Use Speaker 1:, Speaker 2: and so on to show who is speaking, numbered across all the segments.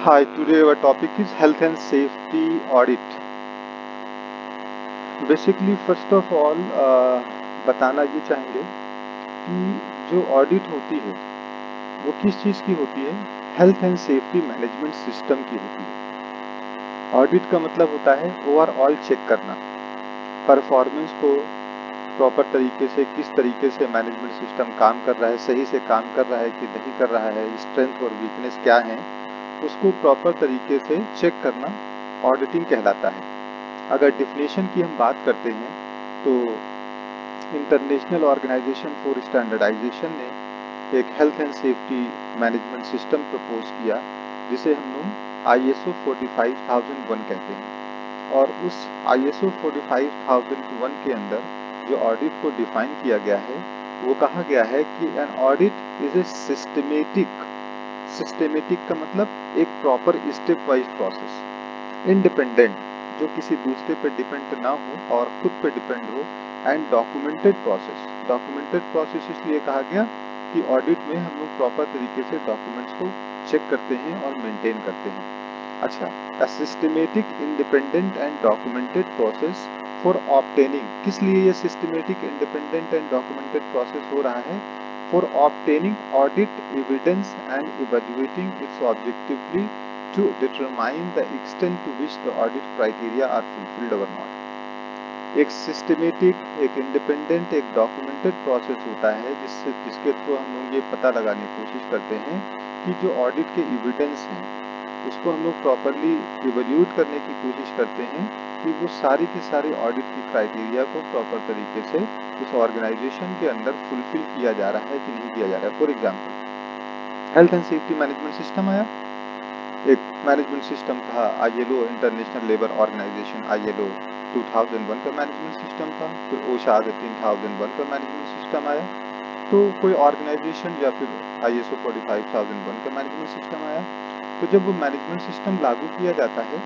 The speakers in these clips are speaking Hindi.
Speaker 1: Hi, today our topic is health and safety audit. Basically, first of all, बताना ये चाहेंगे कि जो ऑडिट होती है वो किस चीज़ की होती है? Health and safety management system की होती है। ऑडिट का मतलब होता है ओवरऑल चेक करना, परफॉर्मेंस को प्रॉपर तरीके से किस तरीके से मैनेजमेंट सिस्टम काम कर रहा है, सही से काम कर रहा है कि नहीं कर रहा है, स्ट्रेंथ और वीकनेस क्या है, उसको प्रॉपर तरीके से चेक करना ऑडिटिंग कहलाता है। अगर डिफिनेशन की हम बात करते हैं तो इंटरनेशनल ऑर्गेनाइजेशन फॉर स्टैंडर्डाइजेशन ने एक health and safety management system propose किया जिसे हम लोग ISO 45001 कहते हैं। और उस ISO 45001 के अंदर जो ऑडिट को डिफाइन किया गया है वो कहा गया है कि an audit is a systematic का मतलब एक proper step wise process, independent जो किसी दूसरे पे डिपेंड ना हो और खुद पे डिपेंड हो, एंड डॉक्यूमेंटेड प्रोसेस इसलिए कहा गया कि ऑडिट में हम लोग प्रॉपर तरीके से डॉक्यूमेंट्स को चेक करते हैं और मेंटेन करते हैं। अच्छा, a systematic independent and documented process for obtaining, किस लिए ये systematic independent and documented process हो रहा है? For obtaining audit evidence and evaluating it's objectively to determine the extent to which the audit criteria are fulfilled or not। एक सिस्टमेटिक, एक इंडिपेंडेंट, एक डॉक्यूमेंटेड प्रोसेस होता है जिसके थ्रू हम लोग ये पता लगाने की कोशिश करते हैं कि जो ऑडिट के एविडेंस हैं उसको हम लोग प्रॉपरली इवेल्यूट करने की कोशिश करते हैं कि वो सारी की सारी ऑडिट की क्राइटेरिया को प्रॉपर तरीके से उस ऑर्गेनाइजेशन के अंदर फुलफिल किया जा रहा है कि नहीं किया जा रहा है। For example, health and safety management system आया, एक मैनेजमेंट सिस्टम था ILO International Labour Organization ILO 2001 का मैनेजमेंट सिस्टम था, फिर OSHA 3001 का मैनेजमेंट सिस्टम आया। तो कोई ऑर्गेनाइजेशन या फिर ISO 45001 का मैनेजमेंट सिस्टम आया। तो जब वो मैनेजमेंट सिस्टम लागू किया जाता है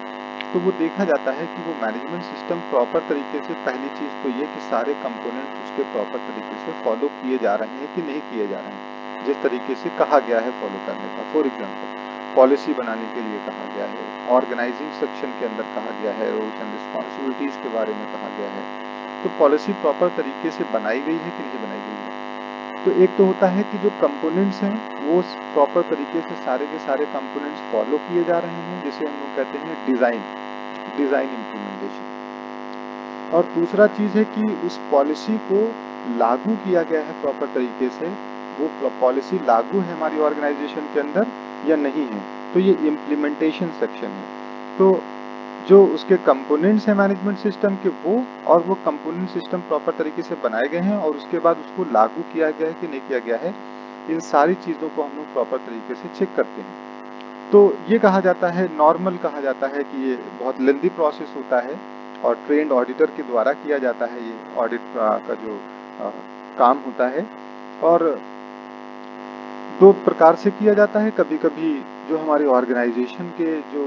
Speaker 1: तो वो देखा जाता है कि वो मैनेजमेंट सिस्टम प्रॉपर तरीके से, पहली चीज तो ये कि सारे कंपोनेंट्स उसके प्रॉपर तरीके से फॉलो किए जा रहे हैं कि नहीं किए जा रहे हैं जिस तरीके से कहा गया है फॉलो करने का। फॉर एग्जाम्पल, पॉलिसी बनाने के लिए कहा गया है, ऑर्गेनाइजिंग सेक्शन के अंदर कहा गया है, रोल्स एंड रिस्पॉन्सिबिलिटीज के बारे में कहा गया है। तो पॉलिसी प्रॉपर तरीके से बनाई गई है कि नहीं बनाई गई है? तो एक तो होता है कि जो कंपोनेंट्स हैं वो प्रॉपर तरीके से सारे के सारे कंपोनेंट्स फॉलो किए जा रहे हैं, जिसे हम लोग कहते हैं डिजाइन इम्प्लीमेंटेशन। और दूसरा चीज है कि उस पॉलिसी को लागू किया गया है प्रॉपर तरीके से, वो पॉलिसी लागू है हमारी ऑर्गेनाइजेशन के अंदर या नहीं है। तो ये इम्प्लीमेंटेशन सेक्शन है। तो जो उसके कंपोनेंट्स हैं मैनेजमेंट सिस्टम के वो कंपोनेंट सिस्टम प्रॉपर तरीके से बनाए गए हैं और उसके बाद उसको लागू किया गया है कि नहीं किया गया है, इन सारी चीजों को हम लोग प्रॉपर तरीके से चेक करते हैं। तो ये कहा जाता है, नॉर्मल कहा जाता है कि ये बहुत लेंदी प्रोसेस होता है और ट्रेंड ऑडिटर के द्वारा किया जाता है। ये ऑडिट का जो काम होता है और दो प्रकार से किया जाता है। कभी कभी जो हमारी ऑर्गेनाइजेशन के जो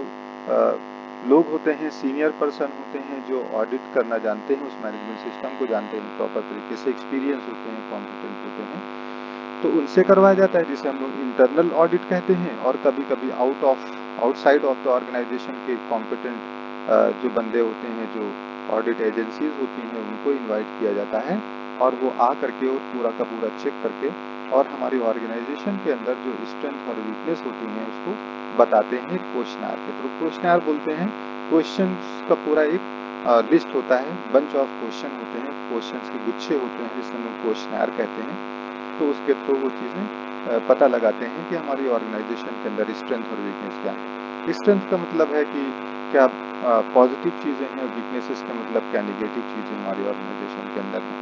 Speaker 1: लोग होते हैं, सीनियर पर्सन होते हैं जो ऑडिट करना जानते हैं, उस मैनेजमेंट सिस्टम को जानते हैं प्रॉपर तरीके से, एक्सपीरियंस होते हैं, कॉम्पिटेंट होते हैं, तो उनसे करवाया जाता है जिसे हम लोग इंटरनल ऑडिट कहते हैं। और कभी कभी आउटसाइड ऑफ द ऑर्गेनाइजेशन के कॉम्पिटेंट जो बंदे होते हैं, जो ऑडिट एजेंसीज होती हैं, उनको इन्वाइट किया जाता है और वो आ करके और पूरा का पूरा चेक करके और हमारी ऑर्गेनाइजेशन के अंदर जो स्ट्रेंथ और वीकनेस होती हैं उसको बताते हैं क्वेश्चनर के थ्रू। क्वेश्चनर बोलते हैं, क्वेश्चंस का पूरा एक लिस्ट होता है, बंच ऑफ क्वेश्चन होते हैं, क्वेश्चंस के गुच्छे होते हैं जिसे हम लोग क्वेश्चनर कहते हैं। तो उसके थ्रू वो चीज़ें पता लगाते हैं कि हमारी ऑर्गेनाइजेशन के अंदर स्ट्रेंथ और वीकनेस क्या है। स्ट्रेंथ का मतलब है कि क्या पॉजिटिव चीज़ें हैं, वीकनेसेस का मतलब क्या नेगेटिव चीज़ें हमारी ऑर्गेनाइजेशन के अंदर हैं।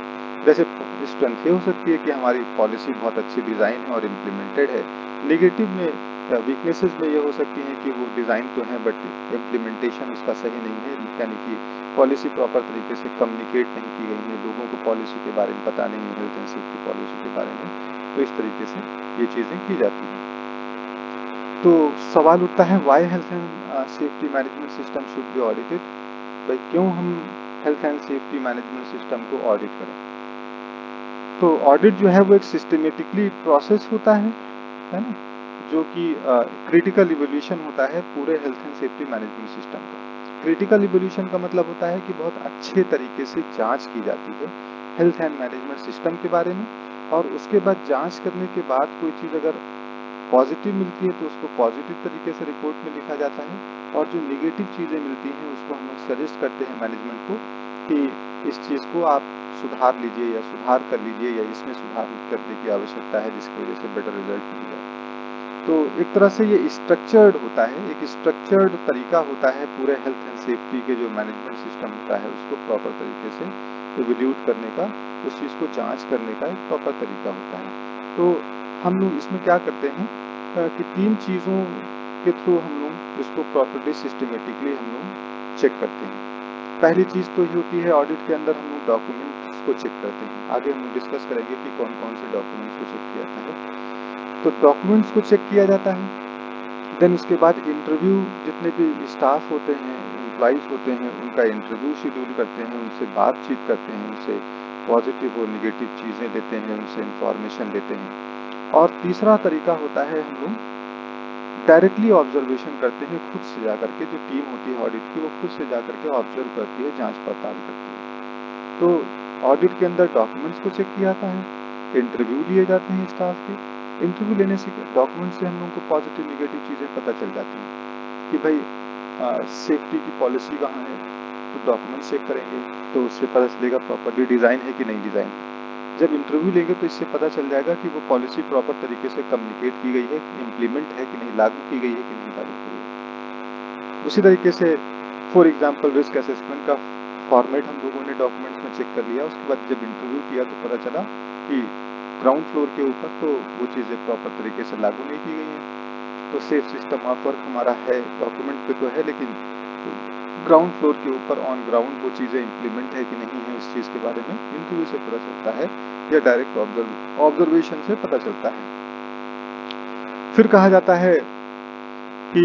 Speaker 1: जैसे स्ट्रेंथ ये हो सकती है कि हमारी पॉलिसी बहुत अच्छी डिज़ाइन है और इम्प्लीमेंटेड है। नेगेटिव में, वीकनेसेस में ये हो सकती हैं कि वो डिज़ाइन तो है बट इम्प्लीमेंटेशन उसका सही नहीं है, यानी कि पॉलिसी प्रॉपर तरीके से कम्युनिकेट नहीं की गई है, लोगों को पॉलिसी के बारे में पता नहीं है, हेल्थ एंड सेफ्टी पॉलिसी के बारे में। तो इस तरीके से ये चीज़ें की जाती हैं। तो सवाल उठता है, why health and safety management system should be audited. भाई क्यों हम health and safety management system को ऑडिट करें? तो ऑडिट जो है वो एक सिस्टमेटिकली प्रोसेस होता है ना, जो कि क्रिटिकल इवोल्यूशन होता है पूरे health and safety management system का। क्रिटिकल इवोल्यूशन का मतलब होता है कि बहुत अच्छे तरीके से जांच की जाती है हेल्थ एंड मैनेजमेंट सिस्टम के बारे में, और उसके बाद जांच करने के बाद कोई चीज़ अगर पॉजिटिव मिलती है तो उसको पॉजिटिव तरीके से रिपोर्ट में लिखा जाता है, और जो निगेटिव चीज़ें मिलती हैं उसको हम लोग सजेस्ट करते हैं मैनेजमेंट को कि इस चीज़ को आप सुधार लीजिए या सुधार कर लीजिए या इसमें सुधार करने की आवश्यकता है जिसकी वजह से बेटर रिजल्ट मिल जाए। तो एक तरह से ये स्ट्रक्चर्ड होता है, एक स्ट्रक्चर्ड तरीका होता है पूरे हेल्थ एंड सेफ्टी के जो मैनेजमेंट सिस्टम होता है उसको प्रॉपर तरीके से इवैल्यूएट करने का, उस चीज़ को जांच करने का एक प्रॉपर तरीका होता है। तो हम लोग इसमें क्या करते हैं कि 3 चीज़ों के थ्रू हम लोग इसको प्रॉपर्ली सिस्टमेटिकली हम लोग चेक करते हैं। पहली चीज़ तो ये होती है ऑडिट के अंदर हम लोग डॉक्यूमेंट्स को चेक करते हैं। आगे हम लोग डिस्कस करेंगे कि कौन कौन से डॉक्यूमेंट्स को चेक किया जाता है। तो डॉक्यूमेंट्स को चेक किया जाता है, देन उसके बाद इंटरव्यू, जितने भी स्टाफ होते हैं, एम्प्लॉइज होते हैं, उनका इंटरव्यू शेड्यूल करते हैं, उनसे बातचीत करते हैं, उनसे पॉजिटिव और निगेटिव चीज़ें लेते हैं, उनसे इंफॉर्मेशन लेते हैं। और तीसरा तरीका होता है हम लोग डायरेक्टली ऑब्जर्वेशन करते हैं, खुद से जाकर के, जो टीम होती है ऑडिट की वो खुद से जाकर के ऑब्जर्व करती है, जांच पड़ताल करती है। तो ऑडिट के अंदर डॉक्यूमेंट्स को चेक किया जाता है, इंटरव्यू लिए जाते हैं स्टाफ के, इंटरव्यू लेने से डॉक्यूमेंट से हम लोग को पॉजिटिव निगेटिव चीज़ें पता चल जाती हैं कि भाई सेफ्टी की पॉलिसी कहाँ है, तो डॉक्यूमेंट चेक करेंगे तो उससे पता चलेगा प्रॉपरली डिज़ाइन है कि नहीं डिज़ाइन है। जब इंटरव्यू लेंगे तो इससे पता चल जाएगा कि वो पॉलिसी प्रॉपर तरीके से कम्युनिकेट की गई है, इम्प्लीमेंट है कि नहीं, लागू की गई है कि नहीं लागू की गई है। उसी तरीके से फॉर एग्जांपल रिस्क असेसमेंट का फॉर्मेट हम लोगों ने डॉक्यूमेंट्स में चेक कर लिया, उसके बाद जब इंटरव्यू किया तो पता चला कि ग्राउंड फ्लोर के ऊपर तो वो चीज़ें प्रॉपर तरीके से लागू नहीं की गई हैं। तो सेफ सिस्टम ऑफ वर्क हमारा है, डॉक्यूमेंट पे तो है, लेकिन ग्राउंड फ्लोर के ऊपर ऑन ग्राउंड वो चीज़ें इम्प्लीमेंट है कि नहीं है, इस चीज़ के बारे में इंटरव्यू से पता चलता है या डायरेक्ट ऑब्जर्वेशन से पता चलता है। फिर कहा जाता है कि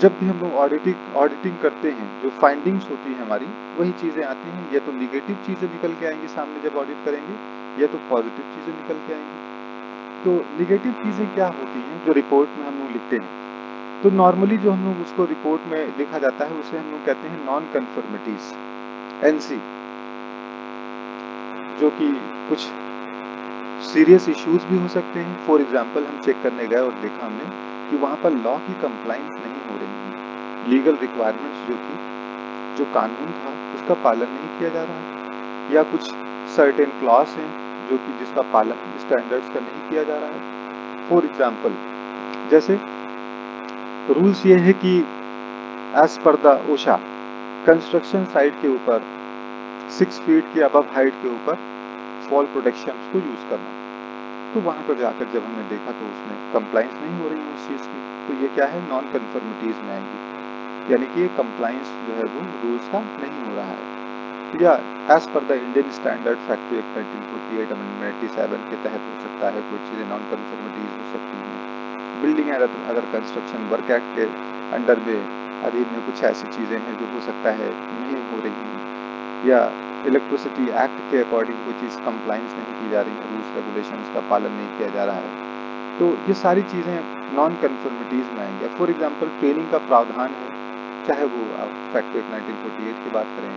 Speaker 1: जब भी हम लोग ऑडिटिंग करते हैं, जो फाइंडिंग्स होती है हमारी वही चीज़ें आती हैं, या तो निगेटिव चीज़ें निकल के आएंगी सामने जब ऑडिट करेंगे, या तो पॉजिटिव चीज़ें निकल के आएंगी। तो निगेटिव चीज़ें क्या होती हैं जो रिपोर्ट में हम लोग लिखते हैं, तो नॉर्मली जो हम लोग उसको रिपोर्ट में लिखा जाता है उसे हम लोग कहते हैं नॉन कन्फर्मिटीज, NC, जो कि कुछ सीरियस इश्यूज भी हो सकते हैं। फॉर एग्जांपल हम चेक करने गए और देखा हमने कि वहाँ पर लॉ की कंप्लाइंस नहीं हो रही है, लीगल रिक्वायरमेंट्स जो थी, जो कानून था उसका पालन नहीं किया जा रहा है, या कुछ सर्टेन क्लॉज हैं जो कि जिसका पालन स्टैंडर्ड्स का नहीं किया जा रहा है। फॉर एग्जांपल जैसे रूल्स ये है कि as per the ओशा construction site के ऊपर 6 फीट के अबव हाइट के ऊपर फॉल प्रोटेक्शन को यूज करना। तो वहां पर जाकर जब हमने देखा तो उसमें कंप्लाइंस नहीं हो रही है उस चीज की, तो ये क्या है, नॉन कन्फर्मिटीज में आएंगी, यानी कि कंप्लाइंस जो है वो रूल्स का नहीं हो रहा है। या as per the Indian standard factory act 1948 amendment 87 के तहत हो सकता है, कोई चीजें नॉन कन्फर्मिटीज हो सकती हैं। बिल्डिंग अगर कंस्ट्रक्शन वर्क एक्ट के अंडर में अधीन में कुछ ऐसी चीजें हैं जो हो सकता है नहीं हो रही हैं, या इलेक्ट्रिसिटी एक्ट के अकॉर्डिंग कोई चीज़ कंप्लाइंस नहीं की जा रही है, रूल्स रेगुलेशंस का पालन नहीं किया जा रहा है, तो ये सारी चीज़ें नॉन कन्फर्मिटीज में आएंगे। फॉर एग्जांपल ट्रेनिंग का प्रावधान है, चाहे वो आप फैक्ट्री एक्ट 1948 की बात करें,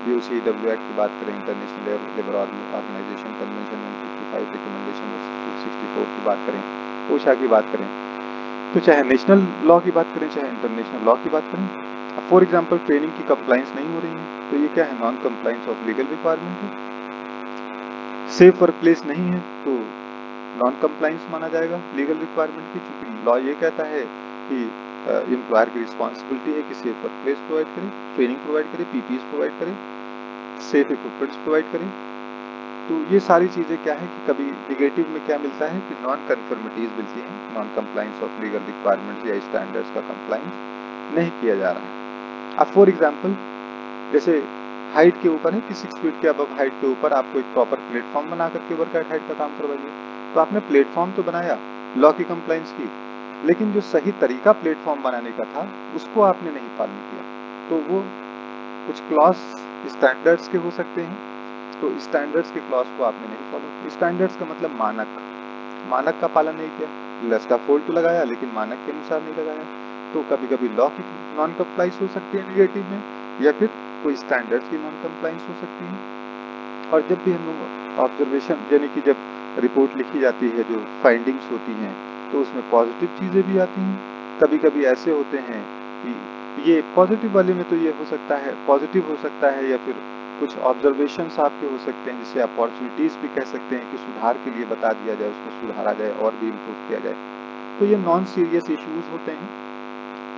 Speaker 1: BOCW एक्ट की बात करें, International Labour Organization convention 1955 recommendation 64 की बात करें, ओशा की बात करें, तो चाहे नेशनल लॉ की बात करें चाहे इंटरनेशनल लॉ की बात करें, फॉर एग्जांपल ट्रेनिंग की कंप्लाइंस नहीं हो रही है तो ये क्या है, non compliance of legal requirement है। सेफ वर्क प्लेस नहीं है तो नॉन कंप्लाइंस माना जाएगा लीगल रिक्वायरमेंट की, क्योंकि लॉ ये कहता है कि एम्प्लॉयर की रिस्पॉन्सिबिलिटी है कि सेफ वर्क प्लेस प्रोवाइड करे, ट्रेनिंग प्रोवाइड करे, PPEs प्रोवाइड करे, सेफ इक्विपमेंट्स प्रोवाइड करे। तो ये सारी चीज़ें क्या है कि कभी निगेटिव में क्या मिलता है कि नॉन कन्फर्मिटीज मिलती हैं, non compliance of legal requirements या स्टैंडर्ड्स का कंप्लाइंस नहीं किया जा रहा है। अब फॉर एग्जांपल जैसे हाइट के ऊपर है कि 6 फीट के अबव हाइट के ऊपर आपको एक प्रॉपर प्लेटफॉर्म बना करके वर्क एट हाइट का काम करवाइए, तो आपने प्लेटफॉर्म तो बनाया, लॉ की कंप्लाइंस की, लेकिन जो सही तरीका प्लेटफॉर्म बनाने का था उसको आपने नहीं पालन किया, तो वो कुछ क्लॉज स्टैंडर्ड्स के हो सकते हैं, तो स्टैंडर्ड्स के क्लॉज को आपने नहीं फॉलो किया। स्टैंडर्ड्स का मतलब मानक का पालन नहीं किया, स्कैफोल्ड तो लगाया लेकिन मानक के अनुसार नहीं लगाया, तो कभी कभी लॉ की नॉन कंप्लाइंस हो सकती है निगेटिव में, या फिर कोई स्टैंडर्ड्स की नॉन कंप्लाइंस हो सकती है। और जब भी हम लोग ऑब्जर्वेशन यानी कि जब रिपोर्ट लिखी जाती है, जो फाइंडिंग्स होती हैं, तो उसमें पॉजिटिव चीज़ें भी आती हैं। कभी कभी ऐसे होते हैं कि ये पॉजिटिव वाले में तो ये हो सकता है, पॉजिटिव हो सकता है, या फिर कुछ ऑब्जर्वेशंस आपके हो सकते हैं जिसे अपॉर्चुनिटीज भी कह सकते हैं कि सुधार के लिए बता दिया जाए, उसको सुधारा जाए और भी इम्प्रूव किया जाए। तो ये नॉन सीरियस इश्यूज होते हैं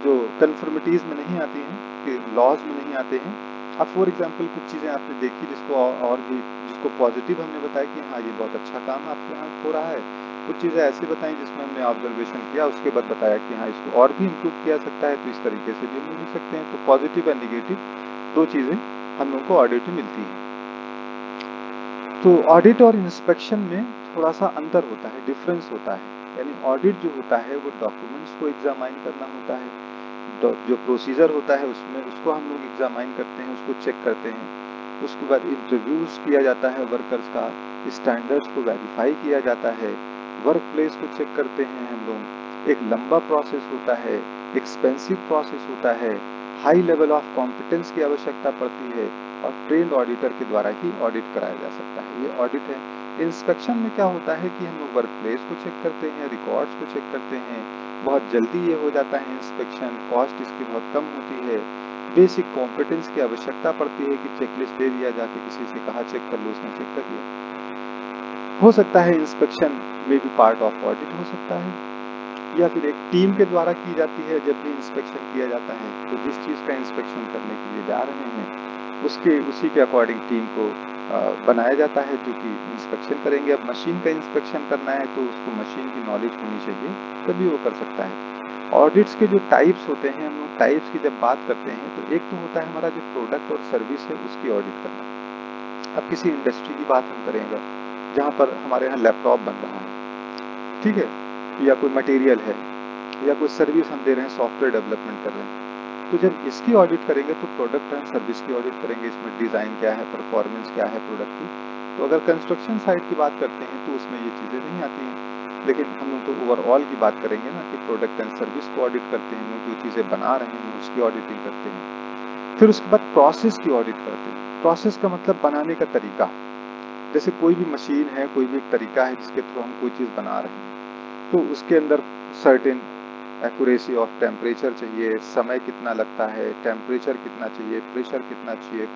Speaker 1: जो कन्फर्मिटीज में नहीं आती हैं, कि लॉज में नहीं आते हैं। अब फॉर एग्जांपल कुछ चीज़ें आपने देखी जिसको और भी, जिसको पॉजिटिव हमने बताया कि हाँ ये बहुत अच्छा काम आपके यहाँ हो रहा है, कुछ चीज़ें ऐसी बताई जिसमें हमने ऑब्जर्वेशन किया, उसके बाद बताया कि हाँ इसको और भी इम्प्रूव किया सकता है, तो इस तरीके से भी हम लिख सकते हैं। तो पॉजिटिव और निगेटिव दो चीज़ें हम लोग को ऑडिट में मिलती हैं। तो ऑडिट और इंस्पेक्शन में थोड़ा सा अंतर होता है, डिफरेंस होता है। यानी ऑडिट जो होता है वो डॉक्यूमेंट्स को एग्जामाइन करना होता है, जो प्रोसीजर होता है उसमें उसको हम लोग एग्जामाइन करते हैं, उसको चेक करते हैं। उसके बाद इंटरव्यूज किया जाता है वर्कर्स का, स्टैंडर्ड्स को वेरीफाई किया जाता है, वर्क प्लेस को चेक करते हैं हम लोग। एक लंबा प्रोसेस होता है, एक्सपेंसिव प्रोसेस होता है, हाई लेवल ऑफ कॉम्पिटेंस की आवश्यकता पड़ती है, और ट्रेंड ऑडिटर के द्वारा ही ऑडिट कराया जा सकता है। ये ऑडिट है। इंस्पेक्शन में क्या होता है कि हम लोग वर्क प्लेस को चेक करते हैं, रिकॉर्ड्स को चेक करते हैं, बहुत जल्दी ये हो जाता है इंस्पेक्शन, कॉस्ट इसकी बहुत कम होती है, बेसिक कॉम्पिटेंस की आवश्यकता पड़ती है कि चेकलिस्ट दे दिया जाके किसी से कहा चेक कर लो, उसने चेक कर लिया। हो सकता है इंस्पेक्शन में भी पार्ट ऑफ ऑडिट हो सकता है, या फिर एक टीम के द्वारा की जाती है। जब भी इंस्पेक्शन किया जाता है तो जिस चीज़ का इंस्पेक्शन करने के लिए जा रहे हैं उसी के अकॉर्डिंग टीम को बनाया जाता है जो कि इंस्पेक्शन करेंगे। अब मशीन का इंस्पेक्शन करना है तो उसको मशीन की नॉलेज होनी चाहिए, तभी वो कर सकता है। ऑडिट्स के जो टाइप्स होते हैं, हम लोग टाइप्स की जब बात करते हैं तो एक तो होता है हमारा जो प्रोडक्ट और सर्विस है उसकी ऑडिट करना। अब किसी इंडस्ट्री की बात हम करेंगे जहाँ पर हमारे यहाँ लैपटॉप बन रहा है, ठीक है, या कोई मटेरियल है, या कोई सर्विस हम दे रहे हैं, सॉफ्टवेयर डेवलपमेंट कर रहे हैं, तो जब इसकी ऑडिट करेंगे तो प्रोडक्ट एंड सर्विस की ऑडिट करेंगे, इसमें डिज़ाइन क्या है, परफॉर्मेंस क्या है प्रोडक्ट की। तो अगर कंस्ट्रक्शन साइड की बात करते हैं तो उसमें ये चीज़ें नहीं आती हैं, लेकिन हम लोग तो ओवरऑल की बात करेंगे ना, कि प्रोडक्ट एंड सर्विस को ऑडिट करते हैं, हम लोग जो चीज़ें बना रहे हैं उसकी ऑडिटिंग करते हैं। फिर उसके बाद प्रोसेस की ऑडिट करते हैं। प्रोसेस का मतलब बनाने का तरीका। जैसे कोई भी मशीन है, कोई भी एक तरीका है जिसके थ्रू हम कोई चीज़ बना रहे हैं, तो उसके अंदर सर्टेन एक्यूरेसी ऑफ टेम्परेचर चाहिए, समय कितना लगता है, टेम्परेचर कितना चाहिए, प्रेशर कितना चाहिए,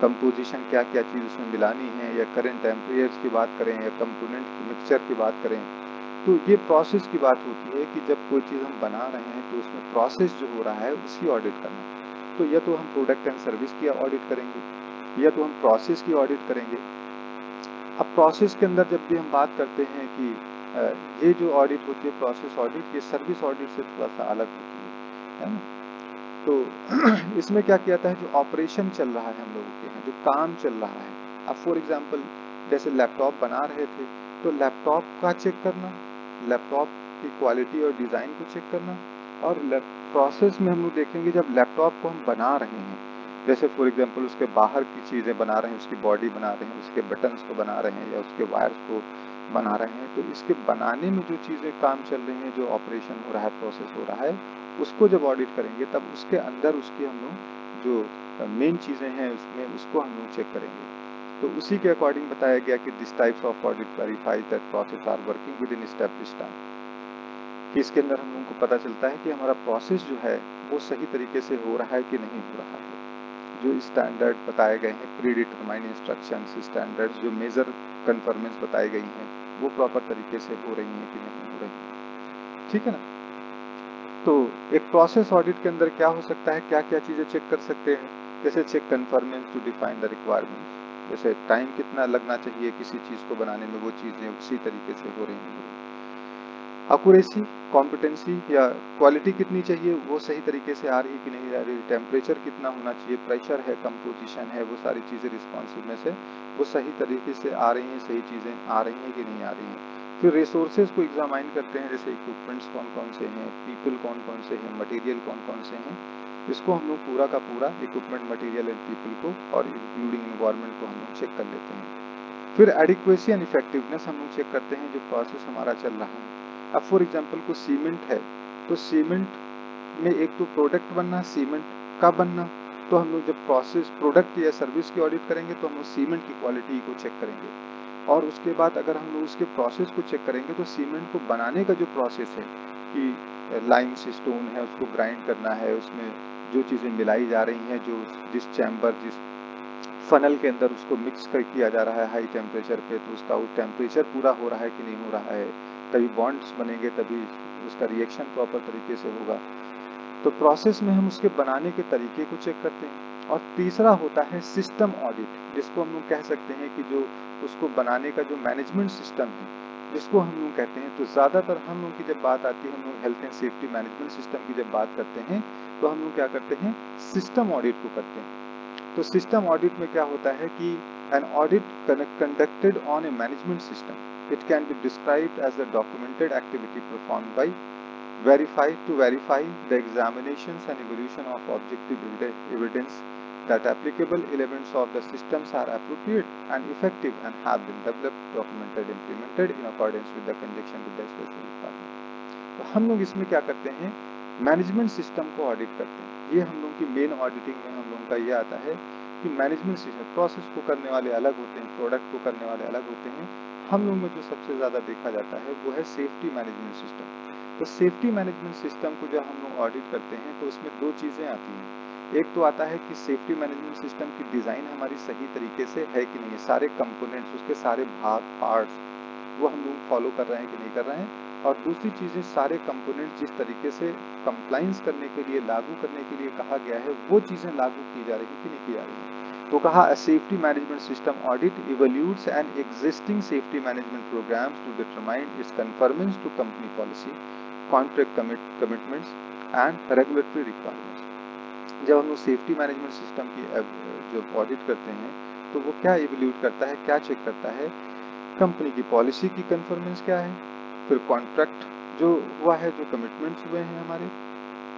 Speaker 1: कंपोजिशन क्या क्या चीज़ उसमें मिलानी है, या करेंट टेम्परेचर की बात करें, या कंपोनेंट मिक्सचर की बात करें, तो ये प्रोसेस की बात होती है कि जब कोई चीज़ हम बना रहे हैं तो उसमें प्रोसेस जो हो रहा है उसकी ऑडिट करना। तो या तो हम प्रोडक्ट एंड सर्विस की ऑडिट करेंगे, या तो हम प्रोसेस की ऑडिट करेंगे। अब प्रोसेस के अंदर जब भी हम बात करते हैं कि ये जो ऑडिट होती है प्रोसेस ऑडिट, ये सर्विस ऑडिट से थोड़ा सा अलग होती है ना। तो इसमें क्या किया जाता है, जो ऑपरेशन चल रहा है हम लोगों के यहाँ, जो काम चल रहा है। अब फॉर एग्जांपल जैसे लैपटॉप बना रहे थे तो लैपटॉप का चेक करना, लैपटॉप की क्वालिटी और डिज़ाइन को चेक करना, और प्रोसेस में हम लोग देखेंगे जब लैपटॉप को हम बना रहे हैं, जैसे फॉर एग्जांपल उसके बाहर की चीज़ें बना रहे हैं, उसकी बॉडी बना रहे हैं, उसके बटन्स को बना रहे हैं, या उसके वायर्स को बना रहे हैं, तो इसके बनाने में जो चीज़ें काम चल रही हैं, जो ऑपरेशन हो रहा है, प्रोसेस हो रहा है, उसको जब ऑडिट करेंगे तब उसके अंदर उसकी हम लोग जो मेन चीज़ें हैं उसमें उसको हम लोग चेक करेंगे। तो उसी के अकॉर्डिंग बताया गया कि this types of audit verifies that process are working within established time, कि इसके अंदर हम लोगों को पता चलता है कि हमारा प्रोसेस जो है वो सही तरीके से हो रहा है कि नहीं हो रहा है। जो स्टैंडर्ड बताए गए हैं, प्री डिटरमाइंड इंस्ट्रक्शंस, स्टैंडर्ड्स, जो मेजर कन्फर्मेंस बताई गई हैं, वो प्रॉपर तरीके से हो रही हैं कि नहीं हो रही हैं, ठीक है ना। तो एक प्रोसेस ऑडिट के अंदर क्या हो सकता है, क्या क्या चीज़ें चेक कर सकते हैं, जैसे check conformance to define the requirement, जैसे टाइम कितना लगना चाहिए किसी चीज़ को बनाने में, वो चीज़ें उसी तरीके से हो रही हैं। एक्यूरेसी, कॉम्पिटेंसी या क्वालिटी कितनी चाहिए, वो सही तरीके से आ रही है कि नहीं आ रही, टेम्परेचर कितना होना चाहिए, प्रेशर है, कंपोजिशन है, वो सारी चीज़ें रिस्पॉन्सिव में से वो सही तरीके से आ रही हैं, सही चीज़ें आ रही हैं कि नहीं आ रही हैं। फिर रिसोर्सेज को एग्जामाइन करते हैं, जैसे इक्विपमेंट्स कौन कौन से हैं, पीपल कौन कौन से हैं, मटेरियल कौन कौन से हैं, इसको हम लोग पूरा का पूरा इक्विपमेंट, मटेरियल एंड पीपल को और इंक्लूडिंग इन्वायरमेंट को हम लोग चेक कर लेते हैं। फिर एडिक्वेसी एंड इफेक्टिवनेस हम लोग चेक करते हैं, जो प्रोसेस हमारा चल रहा है अब फॉर एग्जांपल को सीमेंट है, तो सीमेंट में एक तो प्रोडक्ट बनना, सीमेंट का बनना, तो हम लोग जब प्रोसेस प्रोडक्ट या सर्विस की ऑडिट करेंगे तो हम लोग सीमेंट की क्वालिटी को चेक करेंगे, और उसके बाद अगर हम लोग उसके प्रोसेस को चेक करेंगे तो सीमेंट को बनाने का जो प्रोसेस है कि लाइम स्टोन है उसको ग्राइंड करना है, उसमें जो चीज़ें मिलाई जा रही हैं, जो जिस चैम्बर जिस फनल के अंदर उसको मिक्स कर किया जा रहा है हाई टेम्परेचर पे, तो उसका वो टेम्परेचर पूरा हो रहा है कि नहीं हो रहा है, तभी बॉन्ड्स बनेंगे, तभी उसका रिएक्शन प्रॉपर तरीके से होगा। तो प्रोसेस में हम उसके बनाने के तरीके को चेक करते हैं। और तीसरा होता है सिस्टम ऑडिट, जिसको हम लोग कह सकते हैं कि जो उसको बनाने का जो मैनेजमेंट सिस्टम है जिसको हम लोग कहते हैं। तो ज़्यादातर हम लोग की जब बात आती है, हम लोग health and safety management system की जब बात करते हैं तो हम लोग क्या करते हैं, सिस्टम ऑडिट को करते हैं। तो सिस्टम ऑडिट में क्या होता है कि an audit conducted on a management system, it can be described as the documented activity performed by verify the examinations and evaluation of objective evidence that applicable elements of the systems are appropriate and effective and have been developed, documented, implemented in accordance with the conjunction with the special requirement। तो हम लोग इसमें क्या करते हैं, मैनेजमेंट सिस्टम को ऑडिट करते हैं। ये हम लोग की मेन ऑडिटिंग में हम लोगों का ये आता है कि मैनेजमेंट सिस्टम, प्रोसेस को करने वाले अलग होते हैं, प्रोडक्ट को करने वाले अलग होते हैं। हम लोग में जो सबसे ज़्यादा देखा जाता है वो है सेफ्टी मैनेजमेंट सिस्टम। तो सेफ्टी मैनेजमेंट सिस्टम को जब हम लोग ऑडिट करते हैं तो उसमें दो चीज़ें आती हैं। एक तो आता है कि सेफ्टी मैनेजमेंट सिस्टम की डिज़ाइन हमारी सही तरीके से है कि नहीं, सारे कंपोनेंट्स, उसके सारे भाग पार्ट्स वो हम लोग फॉलो कर रहे हैं कि नहीं कर रहे हैं। और दूसरी चीज़ें, सारे कंपोनेंट्स जिस तरीके से कंप्लाइंस करने के लिए, लागू करने के लिए कहा गया है, वो चीज़ें लागू की जा रही हैं कि नहीं की जा रही हैं। तो कहा a safety management system audit evaluates an existing safety management programs to determine its conformance to company policy, contract commitments and regulatory requirements। जब हम लोग सेफ्टी मैनेजमेंट सिस्टम की जब ऑडिट करते हैं तो वो क्या इवेल्यूट करता है, क्या चेक करता है, कंपनी की पॉलिसी की कंफर्मेंस क्या है, फिर कॉन्ट्रैक्ट जो हुआ है, जो कमिटमेंट्स हुए हैं हमारे,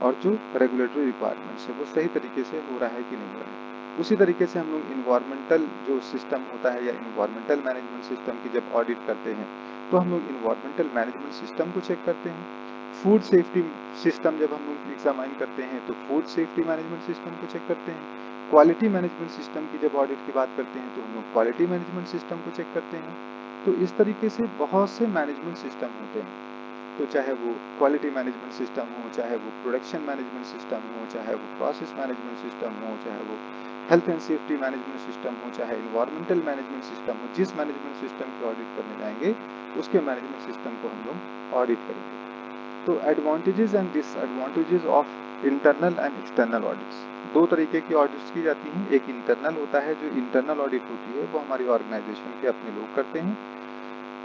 Speaker 1: और जो रेगुलेटरी रिक्वायरमेंट्स है वो सही तरीके से हो रहा है कि नहीं हो रहा है। उसी तरीके से हम लोग इन्वायरमेंटल जो सिस्टम होता है या इन्वायरमेंटल मैनेजमेंट सिस्टम की जब ऑडिट करते हैं तो हम लोग इन्वायरमेंटल मैनेजमेंट सिस्टम को चेक करते हैं। फूड सेफ्टी सिस्टम जब हम लोग एग्जामाइन करते हैं तो फूड सेफ्टी मैनेजमेंट सिस्टम को चेक करते हैं। क्वालिटी मैनेजमेंट सिस्टम की जब ऑडिट की बात करते हैं तो हम लोग क्वालिटी मैनेजमेंट सिस्टम को चेक करते हैं। तो इस तरीके से बहुत से मैनेजमेंट सिस्टम होते हैं। तो चाहे वो क्वालिटी मैनेजमेंट सिस्टम हो, चाहे वो प्रोडक्शन मैनेजमेंट सिस्टम हो, चाहे वो प्रोसेस मैनेजमेंट सिस्टम हो, चाहे वो health and safety management system हो, चाहे इन्वायरमेंटल मैनेजमेंट सिस्टम हो, जिस मैनेजमेंट सिस्टम की ऑडिट करने जाएंगे उसके मैनेजमेंट सिस्टम को हम लोग ऑडिट करेंगे। तो advantages and disadvantages of internal and external audits, दो तरीके की ऑडिट्स की जाती हैं। एक इंटरनल होता है, जो इंटरनल ऑडिट होती है वो हमारी ऑर्गेनाइजेशन के अपने लोग करते हैं,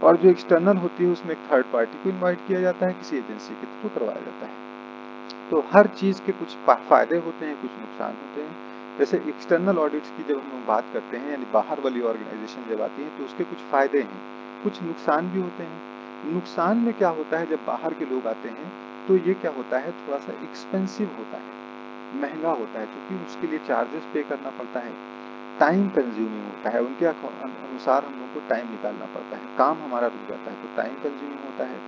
Speaker 1: और जो एक्सटर्नल होती है उसमें एक थर्ड पार्टी को इनवाइट किया जाता है, किसी एजेंसी के थ्रू करवाया जाता है। तो हर चीज़ के कुछ फायदे होते हैं, कुछ नुकसान होते हैं। जैसे एक्सटर्नल ऑडिट्स की जब हम लोग बात करते हैं, यानी बाहर वाली ऑर्गेनाइजेशन जब आती है तो उसके कुछ फायदे हैं, कुछ नुकसान भी होते हैं। नुकसान में क्या होता है, जब बाहर के लोग आते हैं तो ये क्या होता है, थोड़ा सा एक्सपेंसिव होता है, महंगा होता है, क्योंकि उसके लिए चार्जेस पे करना पड़ता है, टाइम कंज्यूमिंग होता है, उनके अनुसार हम लोग को टाइम निकालना पड़ता है, काम हमारा रुक जाता है, तो टाइम कंज्यूमिंग होता है।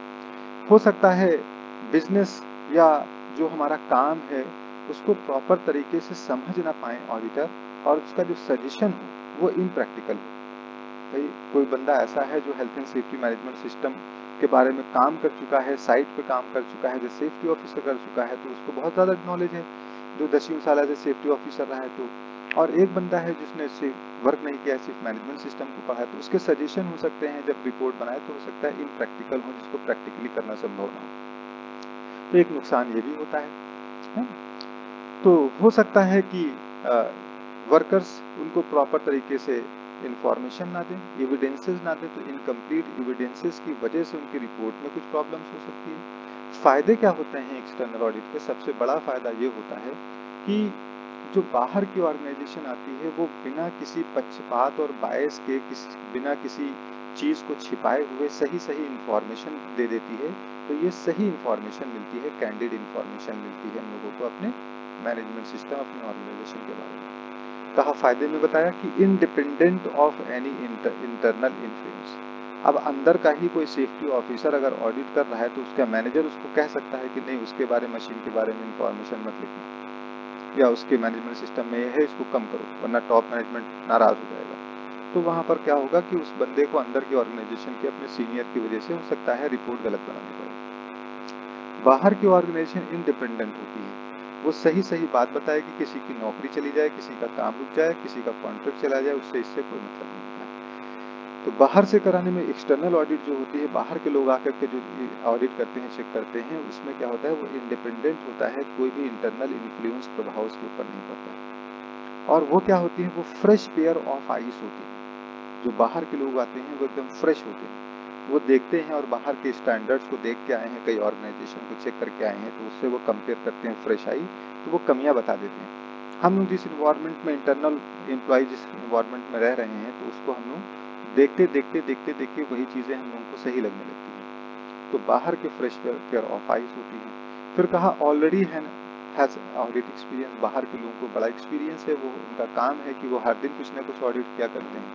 Speaker 1: हो सकता है बिजनेस या जो हमारा काम है उसको प्रॉपर तरीके से समझ ना पाए ऑडिटर, और उसका जो सजेशन हो वो इम्प्रैक्टिकल हो। भाई कोई बंदा ऐसा है जो health and safety management system के बारे में काम कर चुका है, साइट पे काम कर चुका है, जो सेफ्टी ऑफिसर कर चुका है, तो उसको बहुत ज़्यादा नॉलेज है, जो 10वीं साल से सेफ्टी ऑफिसर रहा है। तो और एक बंदा है जिसने सिर्फ वर्क नहीं किया है, सिर्फ मैनेजमेंट सिस्टम को पढ़ा है, तो उसके सजेशन हो सकते हैं जब रिपोर्ट बनाए तो हो सकता है इम्प्रैक्टिकल हो, जिसको प्रैक्टिकली करना संभव ना हो। तो एक नुकसान ये भी होता है। तो हो सकता है कि वर्कर्स उनको प्रॉपर तरीके से इंफॉर्मेशन ना दें, एविडेंसेस ना दें, तो इनकम्प्लीट एविडेंसेस की वजह से उनकी रिपोर्ट में कुछ प्रॉब्लम्स हो सकती है। फायदे क्या होते हैं एक्सटर्नल ऑडिट के? सबसे बड़ा फायदा ये होता है कि जो बाहर की ऑर्गेनाइजेशन आती है वो बिना किसी पक्षपात और बायस के, बिना किसी चीज़ को छिपाए हुए सही सही इंफॉर्मेशन दे देती है। तो ये सही इंफॉर्मेशन मिलती है, कैंडिड इंफॉर्मेशन मिलती है हम लोगों को अपने मैनेजमेंट सिस्टम, अपने ऑर्गेनाइजेशन के बारे में। कहा फायदे में बताया कि independent of any internal influence, अब अंदर का ही कोई सेफ्टी ऑफिसर अगर ऑडिट कर रहा है तो उसका मैनेजर उसको कह सकता है कि नहीं, उसके बारे मशीन के बारे में इंफॉर्मेशन मत लिखना, या उसके मैनेजमेंट सिस्टम में है, इसको कम करो, वरना टॉप मैनेजमेंट नाराज हो जाएगा। तो वहां पर क्या होगा कि उस बंदे को अंदर की ऑर्गेनाइजेशन के अपने सीनियर की वजह से हो सकता है रिपोर्ट गलत बनानी पड़े। बाहर की ऑर्गेनाइजेशन इंडिपेंडेंट होती है, वो सही सही बात बताएगी, किसी की नौकरी चली जाए, किसी का काम रुक जाए, किसी का कॉन्ट्रैक्ट चला जाए, उससे इससे कोई मतलब नहीं होता है। तो बाहर से कराने में एक्सटर्नल ऑडिट जो होती है, बाहर के लोग आकर के जो ऑडिट करते हैं, चेक करते हैं, उसमें क्या होता है, वो इंडिपेंडेंट होता है, कोई भी इंटरनल इन्फ्लुएंस प्रभाव उसके ऊपर नहीं पड़ता है। और वो क्या होती है, वो फ्रेश पेयर ऑफ आईज होती है। जो बाहर के लोग आते हैं वो एकदम फ्रेश होते हैं, वो देखते हैं और बाहर के स्टैंडर्ड्स को देख के आए हैं, कई ऑर्गेनाइजेशन को चेक करके आए हैं, तो उससे वो कंपेयर करते हैं फ्रेश आई, तो वो कमियां बता देते हैं। हम लोग जिस इन्वायरमेंट में, इंटरनल एम्प्लॉय जिस इन्वायरमेंट में रह रहे हैं, तो उसको हम लोग देखते देखते वही चीजें हम लोगों को सही लगने लगती हैं। तो बाहर के फ्रेश पेयर ऑफ आईज होती है। फिर कहा ऑलरेडी हैज ऑडिट एक्सपीरियंस, बाहर के लोगों को बड़ा एक्सपीरियंस है, वो उनका काम है कि वो हर दिन कुछ ना कुछ ऑडिट किया करते हैं,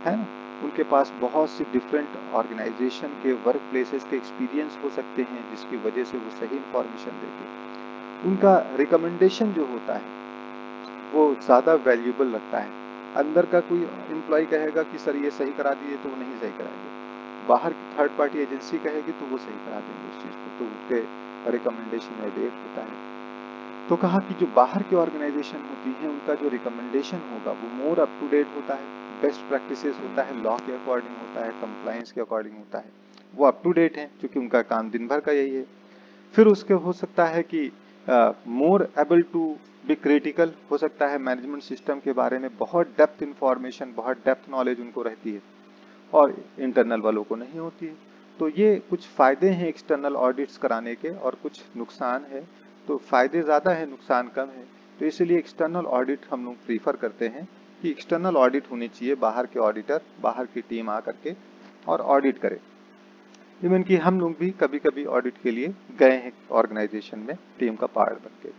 Speaker 1: है ना। उनके पास बहुत सी डिफरेंट ऑर्गेनाइजेशन के वर्क प्लेसेस के एक्सपीरियंस हो सकते हैं, जिसकी वजह से वो सही इंफॉर्मेशन देते। उनका रिकमेंडेशन जो होता है वो ज़्यादा वैल्यूएबल लगता है। अंदर का कोई एम्प्लॉय कहेगा कि सर ये सही करा दीजिए, तो वो नहीं सही कराएंगे। बाहर की थर्ड पार्टी एजेंसी कहेगी तो वो सही करा देंगे उस चीज़ को, तो उसके रिकमेंडेशन में वेट होता है। तो कहा कि जो बाहर की ऑर्गेनाइजेशन होती है, उनका जो रिकमेंडेशन होगा वो मोर अप टू डेट होता है, बेस्ट प्रैक्टिसेस होता है, लॉ के अकॉर्डिंग होता है, कंप्लायंस के अकॉर्डिंग होता है, वो अप टू डेट है, क्योंकि उनका काम दिन भर का यही है। फिर उसके हो सकता है कि more able to be critical, हो सकता है मैनेजमेंट सिस्टम के बारे में बहुत डेप्थ इंफॉर्मेशन, बहुत डेप्थ नॉलेज उनको रहती है और इंटरनल वालों को नहीं होती है। तो ये कुछ फायदे हैं एक्सटर्नल ऑडिट्स कराने के और कुछ नुकसान है। तो फायदे ज़्यादा है, नुकसान कम है। तो इसलिए एक्सटर्नल ऑडिट हम लोग प्रीफर करते हैं कि एक्सटर्नल ऑडिट होनी चाहिए, बाहर के ऑडिटर, बाहर की टीम आकर के और ऑडिट करे। इवन कि हम लोग भी कभी कभी ऑडिट के लिए गए हैं ऑर्गेनाइजेशन में, टीम का पार्ट बन के।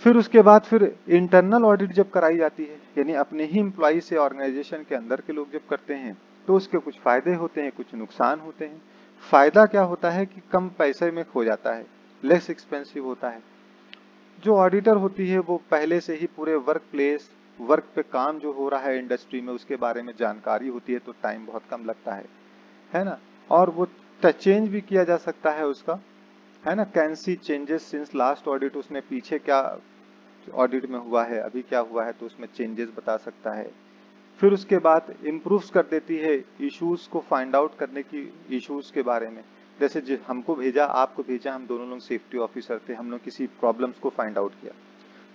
Speaker 1: फिर उसके बाद फिर इंटरनल ऑडिट जब कराई जाती है, यानी अपने ही एम्प्लॉय से ऑर्गेनाइजेशन के अंदर के लोग जब करते हैं, तो उसके कुछ फायदे होते हैं, कुछ नुकसान होते हैं। फायदा क्या होता है कि कम पैसे में हो जाता है, लेस एक्सपेंसिव होता है। जो ऑडिटर होती है वो पहले से ही पूरे वर्क प्लेस, वर्क पे काम जो हो रहा है इंडस्ट्री में, उसके बारे में जानकारी होती है, तो टाइम बहुत कम लगता है ना। और वो चेंज भी किया जा सकता है उसका, है ना। Can see changes since last audit, उसने पीछे क्या ऑडिट में हुआ है, अभी क्या हुआ है, तो उसमें चेंजेस बता सकता है। फिर उसके बाद इम्प्रूव कर देती है इश्यूज को फाइंड आउट करने की, इश्यूज के बारे में। जैसे हमको भेजा, आपको भेजा, हम दोनों लोग सेफ्टी ऑफिसर थे, हम लोग किसी प्रॉब्लम्स को फाइंड आउट किया,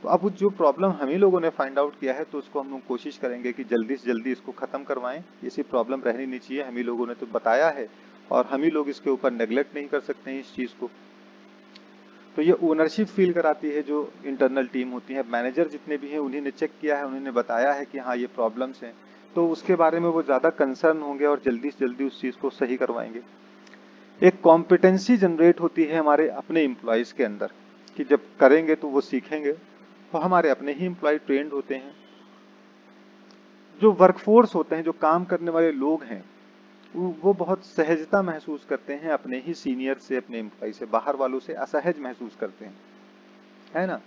Speaker 1: तो अब जो प्रॉब्लम हम ही लोगों ने फाइंड आउट किया है, तो उसको हम लोग कोशिश करेंगे कि जल्दी से जल्दी इसको खत्म करवाएं। ऐसी प्रॉब्लम रहनी नहीं चाहिए, हम ही लोगों ने तो बताया है और हम ही लोग इसके ऊपर नेग्लेक्ट नहीं कर सकते हैं इस चीज को। तो ये ओनरशिप फील कराती है जो इंटरनल टीम होती है। मैनेजर जितने भी हैं उन्हीं ने चेक किया है, उन्होंने बताया है कि हाँ ये प्रॉब्लम्स हैं, तो उसके बारे में वो ज़्यादा कंसर्न होंगे और जल्दी से जल्दी उस चीज़ को सही करवाएंगे। एक कॉम्पिटेंसी जनरेट होती है हमारे अपने एम्प्लॉयज़ के अंदर कि जब करेंगे तो वो सीखेंगे, तो हमारे अपने ही एम्प्लॉय ट्रेंड होते हैं। जो वर्कफोर्स होते हैं, जो काम करने वाले लोग हैं, वो बहुत सहजता महसूस करते हैं अपने ही सीनियर से, अपने एम्प्लॉय से। बाहर वालों से असहज महसूस करते हैं, है ना,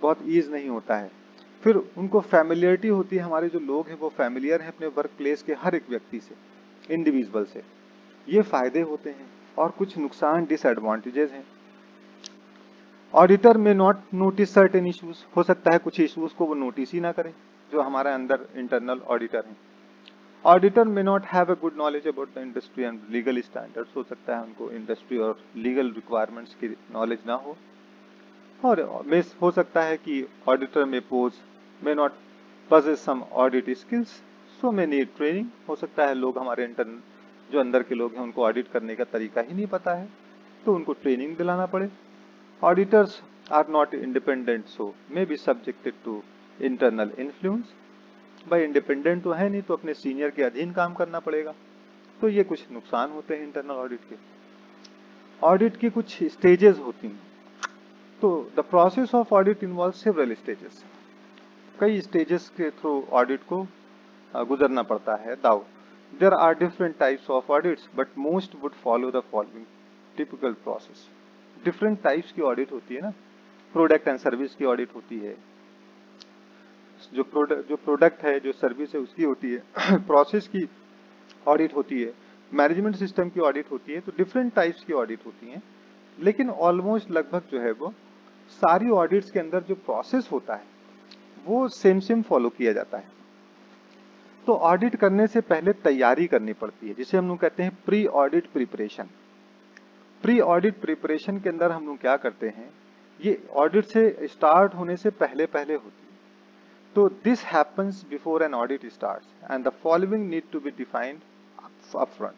Speaker 1: बहुत ईज नहीं होता है। फिर उनको फैमिलियरिटी होती है, हमारे जो लोग हैं वो फैमिलियर हैं अपने वर्क प्लेस के हर एक व्यक्ति से, इंडिविजुअल से। ये फायदे होते हैं। और कुछ नुकसान, डिसएडवांटेजेस हैं। ऑडिटर में नॉट नोटिस सर्टेन इश्यूज, हो सकता है कुछ इश्यूज को वो नोटिस ही ना करें, जो हमारे अंदर इंटरनल ऑडिटर हैं। ऑडिटर में not have a good knowledge about the industry and legal standards, हो सकता है उनको इंडस्ट्री और लीगल रिक्वायरमेंट्स की नॉलेज ना हो। और मिस हो सकता है कि ऑडिटर में pose may not possess some audit skills, so may need training, हो सकता है लोग हमारे इंटरनल जो अंदर के लोग हैं उनको ऑडिट करने का तरीका ही नहीं पता है, तो उनको ट्रेनिंग दिलाना पड़े। Auditors are not independent, so may be subjected to internal influence, भाई इंडिपेंडेंट तो है नहीं, तो अपने सीनियर के अधीन काम करना पड़ेगा। तो ये कुछ नुकसान होते हैं इंटरनल ऑडिट के। ऑडिट की कुछ स्टेजेस होती हैं। तो the process of audit involve several stages, कई स्टेजेस के थ्रू ऑडिट को गुजरना पड़ता है दाव। There are different types of audits, but most would follow the following typical process. Different types की audit होती है ना, प्रोडक्ट एंड सर्विस की ऑडिट होती है, जो प्रोडक्ट है, जो सर्विस है उसकी होती है, प्रोसेस की ऑडिट होती है, मैनेजमेंट सिस्टम की ऑडिट होती है। तो डिफरेंट टाइप्स की ऑडिट होती हैं, लेकिन ऑलमोस्ट लगभग जो है वो सारी ऑडिट्स के अंदर जो प्रोसेस होता है वो सेम फॉलो किया जाता है। तो ऑडिट करने से पहले तैयारी करनी पड़ती है, जिसे हम लोग कहते हैं pre audit preparation. Pre audit preparation के अंदर हम लोग क्या करते हैं, ये ऑडिट से स्टार्ट होने से पहले पहले होती है। तो this happens before an audit starts and the following need to be defined upfront.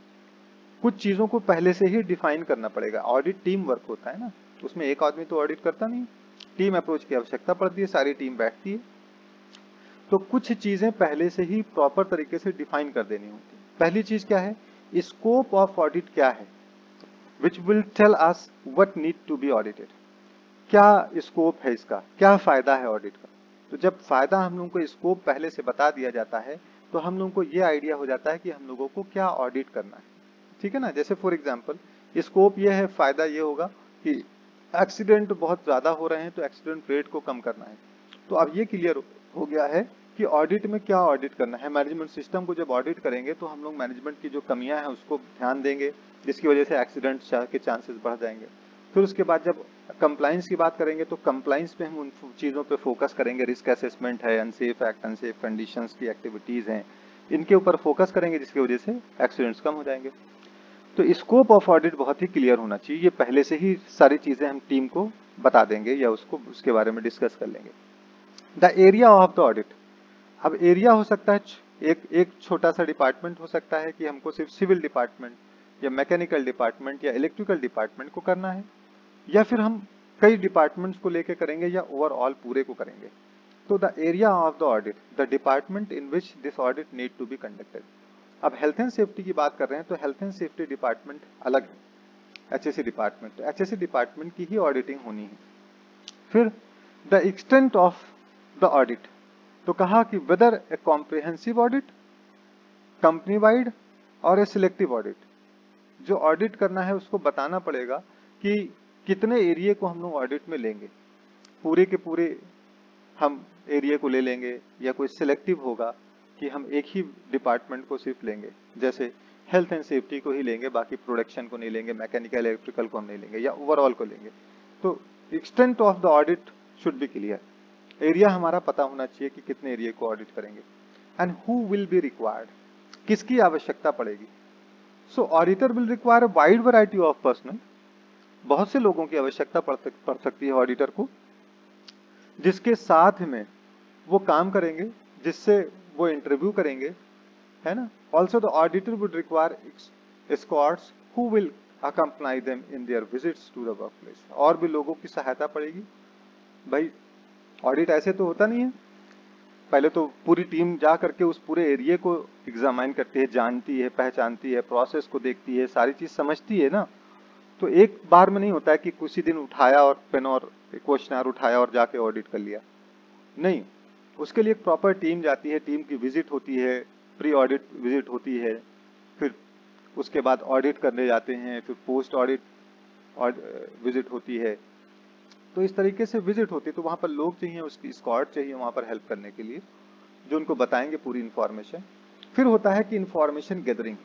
Speaker 1: कुछ चीजों को पहले से ही डिफाइन करना पड़ेगा। ऑडिट टीम वर्क होता है ना, उसमें एक आदमी तो ऑडिट करता नहीं, टीम अप्रोच की आवश्यकता पड़ती है, सारी टीम बैठती है। तो कुछ चीजें पहले से ही प्रॉपर तरीके से डिफाइन कर देनी होती है। पहली चीज क्या है, स्कोप ऑफ ऑडिट क्या है, which will tell us what need to be audited. क्या स्कोप है इसका, क्या फायदा है ऑडिट का। तो जब फायदा हम लोगों को स्कोप पहले से बता दिया जाता है तो हम लोगों को ये आइडिया हो जाता है कि हम लोगों को क्या ऑडिट करना है, ठीक है ना। जैसे फॉर एग्जांपल स्कोप ये है, फायदा ये होगा कि एक्सीडेंट बहुत ज्यादा हो रहे हैं तो एक्सीडेंट रेट को कम करना है। तो अब ये क्लियर हो गया है कि ऑडिट में क्या ऑडिट करना है। मैनेजमेंट सिस्टम को जब ऑडिट करेंगे तो हम लोग मैनेजमेंट की जो कमियां हैं उसको ध्यान देंगे, जिसकी वजह से एक्सीडेंट के चांसेस बढ़ जाएंगे। फिर उसके बाद जब कंप्लाइंस की बात करेंगे तो कंप्लाइंस पे हम उन चीजों पे फोकस करेंगे, रिस्क असेसमेंट है, अनसेफ एक्ट, अनसेफ कंडीशंस की एक्टिविटीज हैं, इनके ऊपर फोकस करेंगे, जिसकी वजह से एक्सीडेंट्स कम हो जाएंगे। तो स्कोप ऑफ ऑडिट बहुत ही क्लियर होना चाहिए, ये पहले से ही सारी चीजें हम टीम को बता देंगे या उसके बारे में डिस्कस कर लेंगे। The area of the audit, अब एरिया हो सकता है एक छोटा सा डिपार्टमेंट हो सकता है कि हमको सिर्फ सिविल डिपार्टमेंट या मैकेनिकल डिपार्टमेंट या इलेक्ट्रिकल डिपार्टमेंट को करना है, या फिर हम कई डिपार्टमेंट्स को लेके करेंगे या ओवरऑल पूरे को करेंगे। तो the area of the audit, the department in which this audit need to be conducted. अब हेल्थ एंड सेफ्टी की बात कर रहे हैं तो हेल्थ एंड सेफ्टी डिपार्टमेंट अलग है, एचएससी डिपार्टमेंट, तो एचएससी डिपार्टमेंट की ही ऑडिटिंग होनी है। फिर the extent of the audit, तो कहा कि वेदर ए कॉम्प्रिहेंसिव ऑडिट, कंपनी वाइड और ए सिलेक्टिव ऑडिट। जो ऑडिट करना है उसको बताना पड़ेगा कि कितने एरिया को हम लोग ऑडिट में लेंगे, पूरे के पूरे हम एरिया को ले लेंगे या कोई सिलेक्टिव होगा कि हम एक ही डिपार्टमेंट को सिर्फ लेंगे, जैसे हेल्थ एंड सेफ्टी को ही लेंगे, बाकी प्रोडक्शन को नहीं लेंगे, मैकेनिकल इलेक्ट्रिकल को हम नहीं लेंगे, या ओवरऑल को लेंगे। तो extent of the audit should be clear, area हमारा पता होना चाहिए कि कितने एरिया को ऑडिट करेंगे। And who will be required, किसकी आवश्यकता पड़ेगी। सो auditor will require a wide variety of personal, बहुत से लोगों की आवश्यकता पड़ सकती है ऑडिटर को, जिसके साथ में वो काम करेंगे, जिससे वो इंटरव्यू करेंगे, है ना। Also the auditor would require escorts who will accompany them in their visits to the workplace, और भी लोगों की सहायता पड़ेगी। भाई ऑडिट ऐसे तो होता नहीं है, पहले तो पूरी टीम जा करके उस पूरे एरिया को एग्जामाइन करती है, जानती है, पहचानती है, प्रोसेस को देखती है, सारी चीज समझती है ना। तो एक बार में नहीं होता है कि कुछ ही दिन उठाया और पेन और क्वेश्चनर उठाया और जाके ऑडिट कर लिया, नहीं। उसके लिए एक प्रॉपर टीम जाती है, टीम की विजिट होती है, प्री ऑडिट विजिट होती है, फिर उसके बाद ऑडिट करने जाते हैं, फिर पोस्ट ऑडिट विजिट होती है। तो इस तरीके से विजिट होती है, तो वहां पर लोग चाहिए, उसकी स्क्वाड चाहिए वहां पर हेल्प करने के लिए, जो उनको बताएंगे पूरी इंफॉर्मेशन। फिर होता है कि इंफॉर्मेशन गैदरिंग,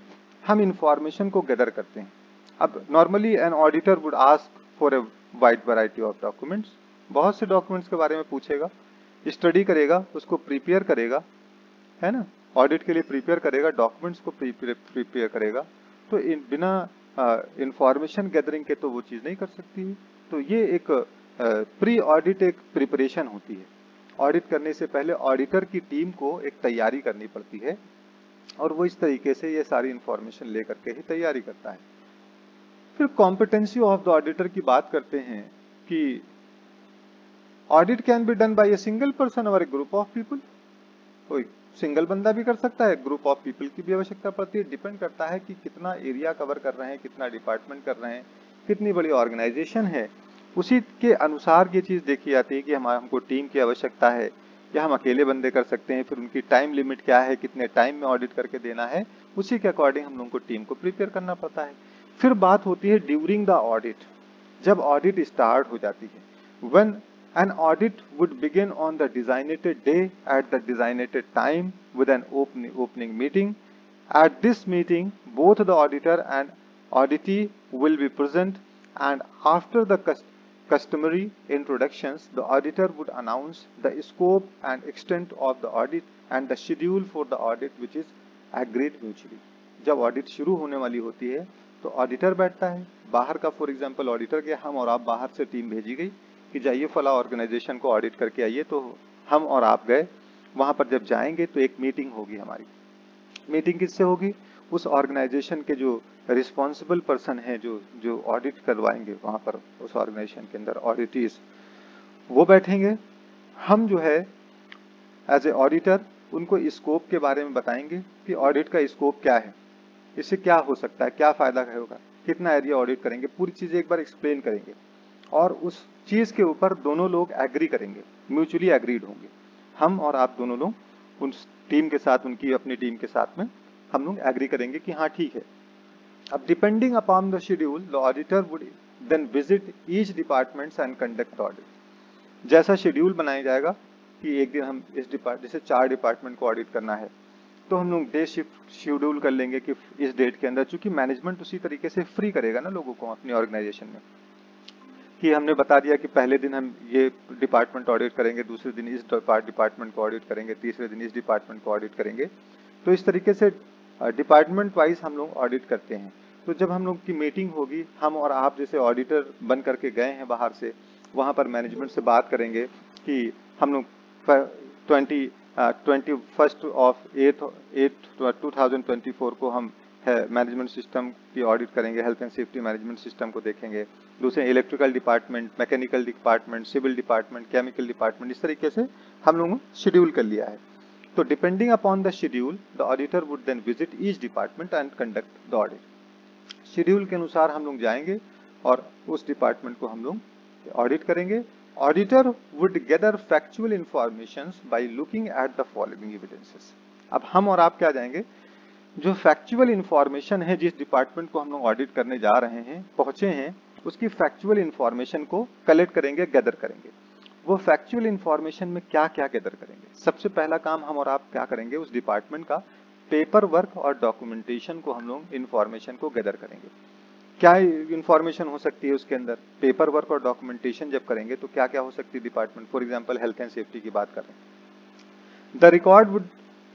Speaker 1: हम इंफॉर्मेशन को गैदर करते हैं। अब normally N auditor would ask for a wide variety of documents, बहुत से डॉक्यूमेंट्स के बारे में पूछेगा, स्टडी करेगा, उसको प्रिपेयर करेगा, है ना, ऑडिट के लिए प्रिपेयर करेगा, डॉक्यूमेंट्स को प्रिपेयर करेगा। तो बिना इंफॉर्मेशन गैदरिंग के तो वो चीज नहीं कर सकती है। तो ये एक प्री ऑडिट एक प्रिपरेशन होती है। ऑडिट करने से पहले ऑडिटर की टीम को एक तैयारी करनी पड़ती है, और वो इस तरीके से ये सारी इंफॉर्मेशन लेकर के ही तैयारी करता है। फिर कॉम्पिटेंसी ऑफ द ऑडिटर की बात करते हैं कि audit can be done by a single person और ए ग्रुप ऑफ पीपल। कोई सिंगल बंदा भी कर सकता है, ग्रुप ऑफ पीपल की भी आवश्यकता पड़ती है, डिपेंड करता है कि कितना एरिया कवर कर रहे हैं, कितना डिपार्टमेंट कर रहे हैं, कितनी बड़ी ऑर्गेनाइजेशन है, उसी के अनुसार ये चीज देखी जाती है कि हमको टीम की आवश्यकता है या हम अकेले बंदे कर सकते हैं, फिर उनकी टाइम लिमिट क्या है, कितने टाइम में ऑडिट करके देना है, उसी के अकॉर्डिंग हम लोगों को टीम को प्रिपेयर करना पड़ता है। फिर बात होती है ड्यूरिंग द ऑडिट, जब ऑडिट स्टार्ट हो जाती है। When an audit would begin on the designated day at the designated time with an opening meeting. At this meeting, both the auditor and auditee will be present, and after the customary introductions, the auditor would announce the scope and extent of the audit and the schedule for the audit which is agreed mutually. जब ऑडिट शुरू होने वाली होती है तो ऑडिटर बैठता है, बाहर का फॉर एग्जांपल ऑडिटर के हम और आप बाहर से टीम भेजी गई कि जाइए फला ऑर्गेनाइजेशन को ऑडिट करके आइए, तो हम और आप गए, वहां पर जब जाएंगे तो एक मीटिंग होगी हमारी। मीटिंग किससे होगी? उस ऑर्गेनाइजेशन के जो रिस्पॉन्सिबल पर्सन है, जो ऑडिट करवाएंगे वहां पर उस ऑर्गेनाइजेशन के अंदर ऑडिटीज, वो बैठेंगे। हम जो है एज ए ऑडिटर उनको स्कोप के बारे में बताएंगे कि ऑडिट का स्कोप क्या है, इससे क्या हो सकता है, क्या फायदा होगा, कितना एरिया ऑडिट करेंगे, पूरी चीजें एक बार एक्सप्लेन करेंगे और उस चीज के ऊपर दोनों लोग एग्री करेंगे, म्यूचुअली एग्रीड होंगे। हम और आप दोनों लोग उन टीम के साथ, उनकी अपनी टीम के साथ में हम लोग एग्री करेंगे कि हाँ ठीक है। अब depending upon the schedule the auditor would then visit each departments and conduct the audit. जैसा शेड्यूल बनाया जाएगा कि एक दिन हम इस जैसे 4 डिपार्टमेंट को ऑडिट करना है तो हम लोग डे शिफ्ट शेड्यूल कर लेंगे कि इस डेट के अंदर, चूंकि मैनेजमेंट उसी तरीके से फ्री करेगा ना लोगों को अपनी ऑर्गेनाइजेशन में, कि हमने बता दिया कि पहले दिन हम ये डिपार्टमेंट ऑडिट करेंगे, दूसरे दिन इस डिपार्टमेंट को ऑडिट करेंगे, तीसरे दिन इस डिपार्टमेंट को ऑडिट करेंगे। तो इस तरीके से डिपार्टमेंट वाइज हम लोग ऑडिट करते हैं। तो जब हम लोग की मीटिंग होगी, हम और आप जैसे ऑडिटर बन करके गए हैं बाहर से, वहां पर मैनेजमेंट से बात करेंगे कि हम लोग 21 ऑफ 2024 को हम मैनेजमेंट सिस्टम की ऑडिट करेंगे, health and safety management system को देखेंगे। दूसरे electrical department, mechanical department, civil department, chemical department, इस तरीके से हम लोगों ने शेड्यूल कर लिया है। तो depending upon the schedule the auditor would then visit each department and conduct the audit. Schedule के अनुसार हम लोग जाएंगे और उस डिपार्टमेंट को हम लोग ऑडिट करेंगे। Auditor would gather factual informations by looking at the following evidences. अब हम और आप क्या जाएंगे, जो फैक्चुअल इंफॉर्मेशन है, जिस डिपार्टमेंट को हम लोग ऑडिट करने जा रहे हैं, पहुंचे हैं, उसकी फैक्चुअल इंफॉर्मेशन को कलेक्ट करेंगे, गैदर करेंगे। वो फैक्चुअल इंफॉर्मेशन में क्या क्या गैदर करेंगे? सबसे पहला काम हम और आप क्या करेंगे, उस डिपार्टमेंट का पेपर वर्क और डॉक्यूमेंटेशन को हम लोग इंफॉर्मेशन को गैदर करेंगे। क्या इंफॉर्मेशन हो सकती है उसके अंदर? पेपर वर्क और डॉक्यूमेंटेशन जब करेंगे तो क्या क्या हो सकती है department, for example health and safety की बात कर रहे हैं। The record would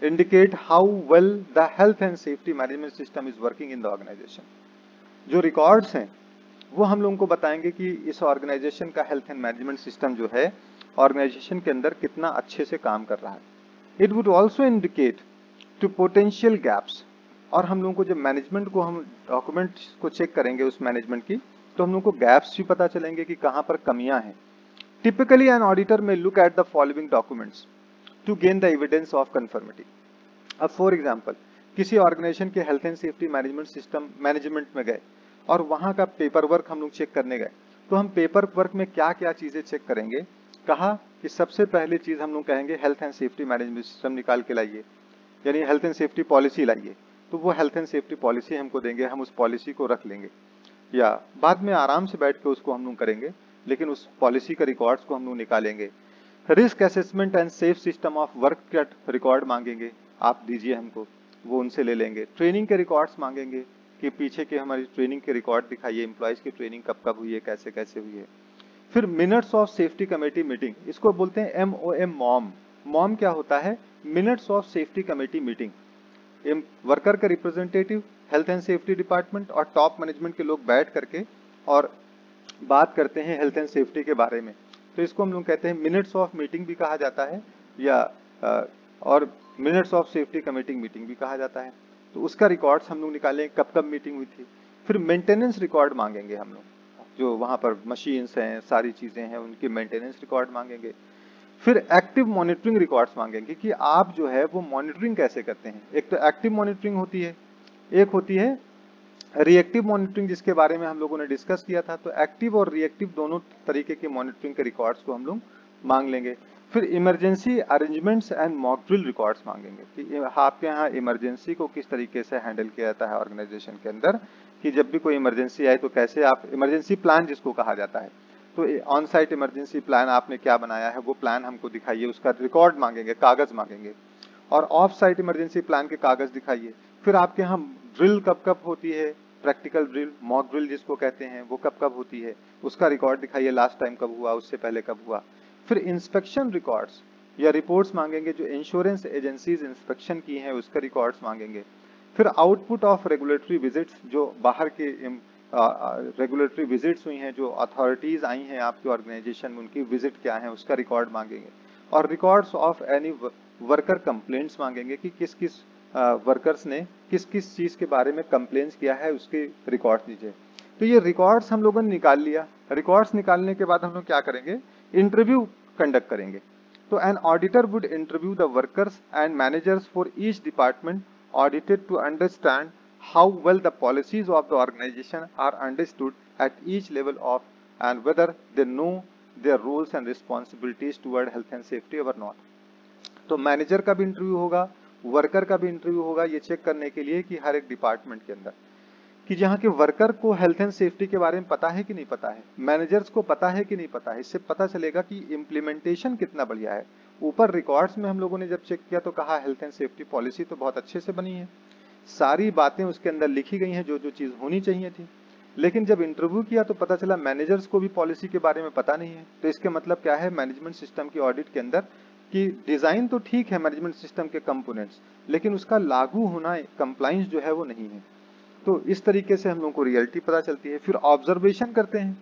Speaker 1: indicate how well the health and safety management system is working in the organization। जो रिकॉर्ड्स हैं वो हम लोगों को बताएंगे कि इस ऑर्गेनाइजेशन का हेल्थ एंड मैनेजमेंट सिस्टम जो है ऑर्गेनाइजेशन के अंदर कितना अच्छे से काम कर रहा है। It would also indicate to potential gaps, और हम लोगों को जब मैनेजमेंट को हम डॉक्यूमेंट को चेक करेंगे उस मैनेजमेंट की, तो हम लोगों को गैप्स भी पता चलेंगे कि कहाँ पर कमियां हैं। Typically an auditor may look at the following documents to gain the evidence of conformity. अब फॉर एग्जांपल किसी ऑर्गेनाइजेशन के health and safety management system management में गए और वहां का पेपर वर्क हम लोग चेक करने गए, तो हम पेपर वर्क में क्या क्या चीजें चेक करेंगे? कहा कि सबसे पहली चीज हम लोग कहेंगे health and safety management system निकाल के लाइए, यानी हेल्थ एंड सेफ्टी पॉलिसी लाइए। तो वो हेल्थ एंड सेफ्टी पॉलिसी हमको देंगे, हम उस पॉलिसी को रख लेंगे, या बाद में आराम से बैठ के उसको हम लोग करेंगे, लेकिन उस पॉलिसी का रिकॉर्ड्स को हम लोग निकालेंगे। Risk assessment and safe system of work का रिकॉर्ड मांगेंगे, आप दीजिए हमको, वो उनसे ले लेंगे। ट्रेनिंग के रिकॉर्ड्स मांगेंगे कि पीछे के हमारी ट्रेनिंग के रिकॉर्ड दिखाइए, एम्प्लॉयज की ट्रेनिंग कब कब हुई है, कैसे कैसे हुई है। फिर minutes of safety committee meeting, इसको बोलते हैं MOM, मॉम। मॉम क्या होता है? Minutes of safety committee meeting. Worker का representative, health and safety department और टॉप मैनेजमेंट के लोग बैठ करके और बात करते हैं हेल्थ एंड सेफ्टी के बारे में, तो इसको हम लोग कहते हैं मिनट्स ऑफ मीटिंग भी कहा जाता है, या और minutes of safety committee meeting भी कहा जाता है। तो उसका रिकॉर्ड्स हम लोग निकालें, कब कब मीटिंग हुई थी। फिर मेंटेनेंस रिकॉर्ड मांगेंगे हम लोग, जो वहां पर मशीन्स हैं, सारी चीजें हैं, उनकी मेंटेनेंस रिकॉर्ड मांगेंगे। फिर एक्टिव मॉनिटरिंग रिकॉर्ड्स मांगेंगे कि आप जो है वो मॉनिटरिंग कैसे करते हैं। एक तो एक्टिव मॉनिटरिंग होती है, एक होती है रिएक्टिव मॉनिटरिंग, जिसके बारे में हम लोगों ने डिस्कस किया था। तो एक्टिव और रिएक्टिव दोनों तरीके के मॉनिटरिंग के रिकॉर्ड्स को हम लोग मांग लेंगे। फिर emergency arrangements and mock drill records मांगेंगे कि आपके यहाँ इमरजेंसी को किस तरीके से हैंडल किया जाता है ऑर्गेनाइजेशन के अंदर, कि जब भी कोई इमरजेंसी आए तो कैसे आप इमरजेंसी प्लान जिसको कहा जाता है, तो ऑन साइट इमरजेंसी प्लान आपने क्या बनाया है वो प्लान हमको दिखाइए, उसका रिकॉर्ड मांगेंगे, कागज मांगेंगे। और ऑफ साइट इमरजेंसी प्लान के कागज दिखाइए। फिर आपके यहाँ ड्रिल कब कब होती है, प्रैक्टिकल ड्रिल, मॉक ड्रिल जिसको कहते हैं, वो कब कब होती है, उसका रिकॉर्ड दिखाइए, लास्ट टाइम कब हुआ, उससे पहले कब हुआ। फिर इंस्पेक्शन रिकॉर्ड्स या रिपोर्ट्स मांगेंगे, जो इंश्योरेंस एजेंसीज इंस्पेक्शन की हैं उसका रिकॉर्ड्स मांगेंगे। फिर आउटपुट ऑफ रेगुलेटरी विजिट्स, जो बाहर के रेगुलेटरी विजिट्स हुई हैं, जो अथॉरिटीज आई हैं आपकी ऑर्गेनाइजेशन में, उनकी विजिट क्या है उसका रिकॉर्ड मांगेंगे। और records of any worker complaints मांगेंगे कि किस किस वर्कर्स ने किस किस चीज के बारे में कंप्लेंट्स किया है, उसके रिकॉर्ड दीजिए। तो ये रिकॉर्ड्स हम लोगों ने निकाल लिया। रिकॉर्ड्स निकालने के बाद हम लोग क्या करेंगे, इंटरव्यू कंडक्ट करेंगे। तो an auditor would interview the workers and managers for each department audited to understand how well the policies of the organization are understood at each level of and whether they know their roles and responsibilities toward health and safety or not। तो मैनेजर का भी इंटरव्यू होगा, वर्कर का भी इंटरव्यू होगा, ये चेक करने के लिए कि हर एक डिपार्टमेंट के अंदर कि जहाँ के वर्कर को हेल्थ एंड सेफ्टी के बारे में पता है कि नहीं पता है, मैनेजर्स को पता है कि नहीं पता है। इससे पता चलेगा कि इम्प्लीमेंटेशन कितना बढ़िया है। ऊपर रिकॉर्ड्स में हम लोगों ने जब चेक किया तो कहा हेल्थ एंड सेफ्टी पॉलिसी तो बहुत अच्छे से बनी है, सारी बातें उसके अंदर लिखी गई हैं जो जो चीज होनी चाहिए थी। लेकिन जब इंटरव्यू किया तो पता चला मैनेजर्स को भी पॉलिसी के बारे में पता नहीं है। तो इसके मतलब क्या है, मैनेजमेंट सिस्टम की ऑडिट के अंदर कि डिजाइन तो ठीक है मैनेजमेंट सिस्टम के कंपोनेंट्स, लेकिन उसका लागू होना, कंप्लाइंस जो है वो नहीं है। तो इस तरीके से हम लोग को रियलिटी पता चलती है। फिर ऑब्जर्वेशन करते हैं,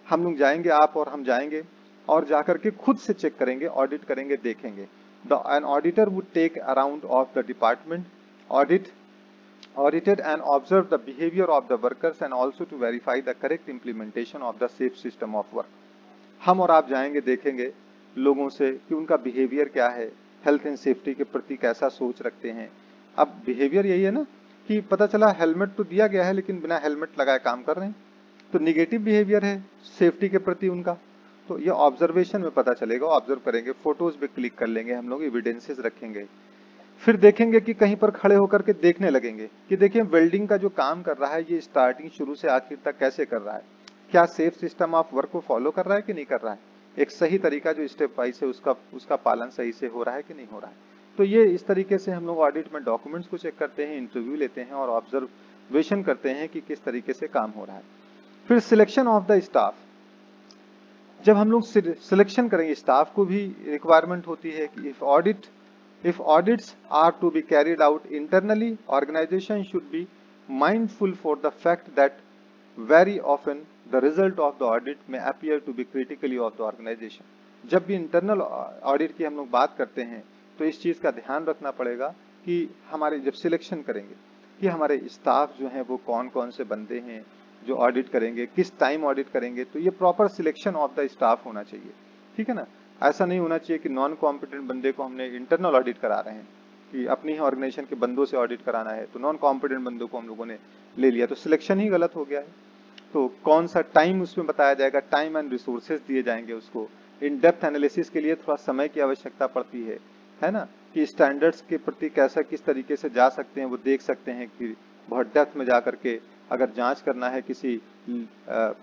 Speaker 1: हम लोग जाएंगे, आप और हम जाएंगे और जाकर के खुद से चेक करेंगे, ऑडिट करेंगे, देखेंगे। An auditor would take around of the department, audited and observed the behavior of the workers and also to verify the correct implementation of the safe system of work। हम और आप जाएंगे, देखेंगे लोगों से कि उनका बिहेवियर क्या है, हेल्थ एंड सेफ्टी के प्रति कैसा सोच रखते हैं। अब बिहेवियर यही है ना कि पता चला हेलमेट तो दिया गया है लेकिन बिना हेलमेट लगाए काम कर रहे हैं, तो निगेटिव बिहेवियर है सेफ्टी के प्रति उनका। तो ये ऑब्जर्वेशन में पता चलेगा, ऑब्जर्व करेंगे, फोटोज पे क्लिक कर लेंगे हम लोग, एविडेंसेस रखेंगे। फिर देखेंगे कि कहीं पर खड़े होकर के देखने लगेंगे कि देखिए वेल्डिंग का जो काम कर रहा है ये स्टार्टिंग शुरू से आखिर तक कैसे कर रहा है, क्या सेफ सिस्टम ऑफ वर्क को फॉलो कर रहा है कि नहीं कर रहा है, एक सही तरीका जो स्टेप वाइज है उसका पालन सही से हो रहा है कि नहीं हो रहा है। तो ये इस तरीके से हम लोग ऑडिट में डॉक्यूमेंट्स को चेक करते हैं, इंटरव्यू लेते हैं और ऑब्जर्वेशन करते हैं कि किस तरीके से काम हो रहा है। फिर सिलेक्शन ऑफ द स्टाफ, जब हम लोग सिलेक्शन करेंगे, स्टाफ को भी रिक्वायरमेंट होती है कि if audits are to be carried out internally, organization should be mindful for the fact that very often the result of the audit may appear to be critically of the organization। जब भी इंटरनल ऑडिट की हम लोग बात करते हैं तो इस चीज का ध्यान रखना पड़ेगा कि हमारे जब सिलेक्शन करेंगे कि हमारे स्टाफ जो हैं वो कौन कौन से बंदे हैं जो ऑडिट करेंगे, किस टाइम ऑडिट करेंगे, तो ये proper selection of the staff होना चाहिए, ठीक है ना। ऐसा नहीं होना चाहिए कि नॉन कॉम्पिटेंट बंदे को हमने इंटरनल ऑडिट करा रहे हैं कि अपनी ही ऑर्गेनाइजेशन के बंदों से ऑडिट कराना है, तो नॉन कॉम्पिटेंट बंदों को हम लोगों ने ले लिया, तो सिलेक्शन ही गलत हो गया है। तो कौन सा टाइम उसमें बताया जाएगा, टाइम एंड रिसोर्सेज दिए जाएंगे उसको। इन डेप्थ एनालिसिस के लिए थोड़ा समय की आवश्यकता पड़ती है ना, कि स्टैंडर्ड्स के प्रति कैसा किस तरीके से जा सकते हैं, वो देख सकते हैं कि बहुत डेप्थ में जा करके अगर जांच करना है किसी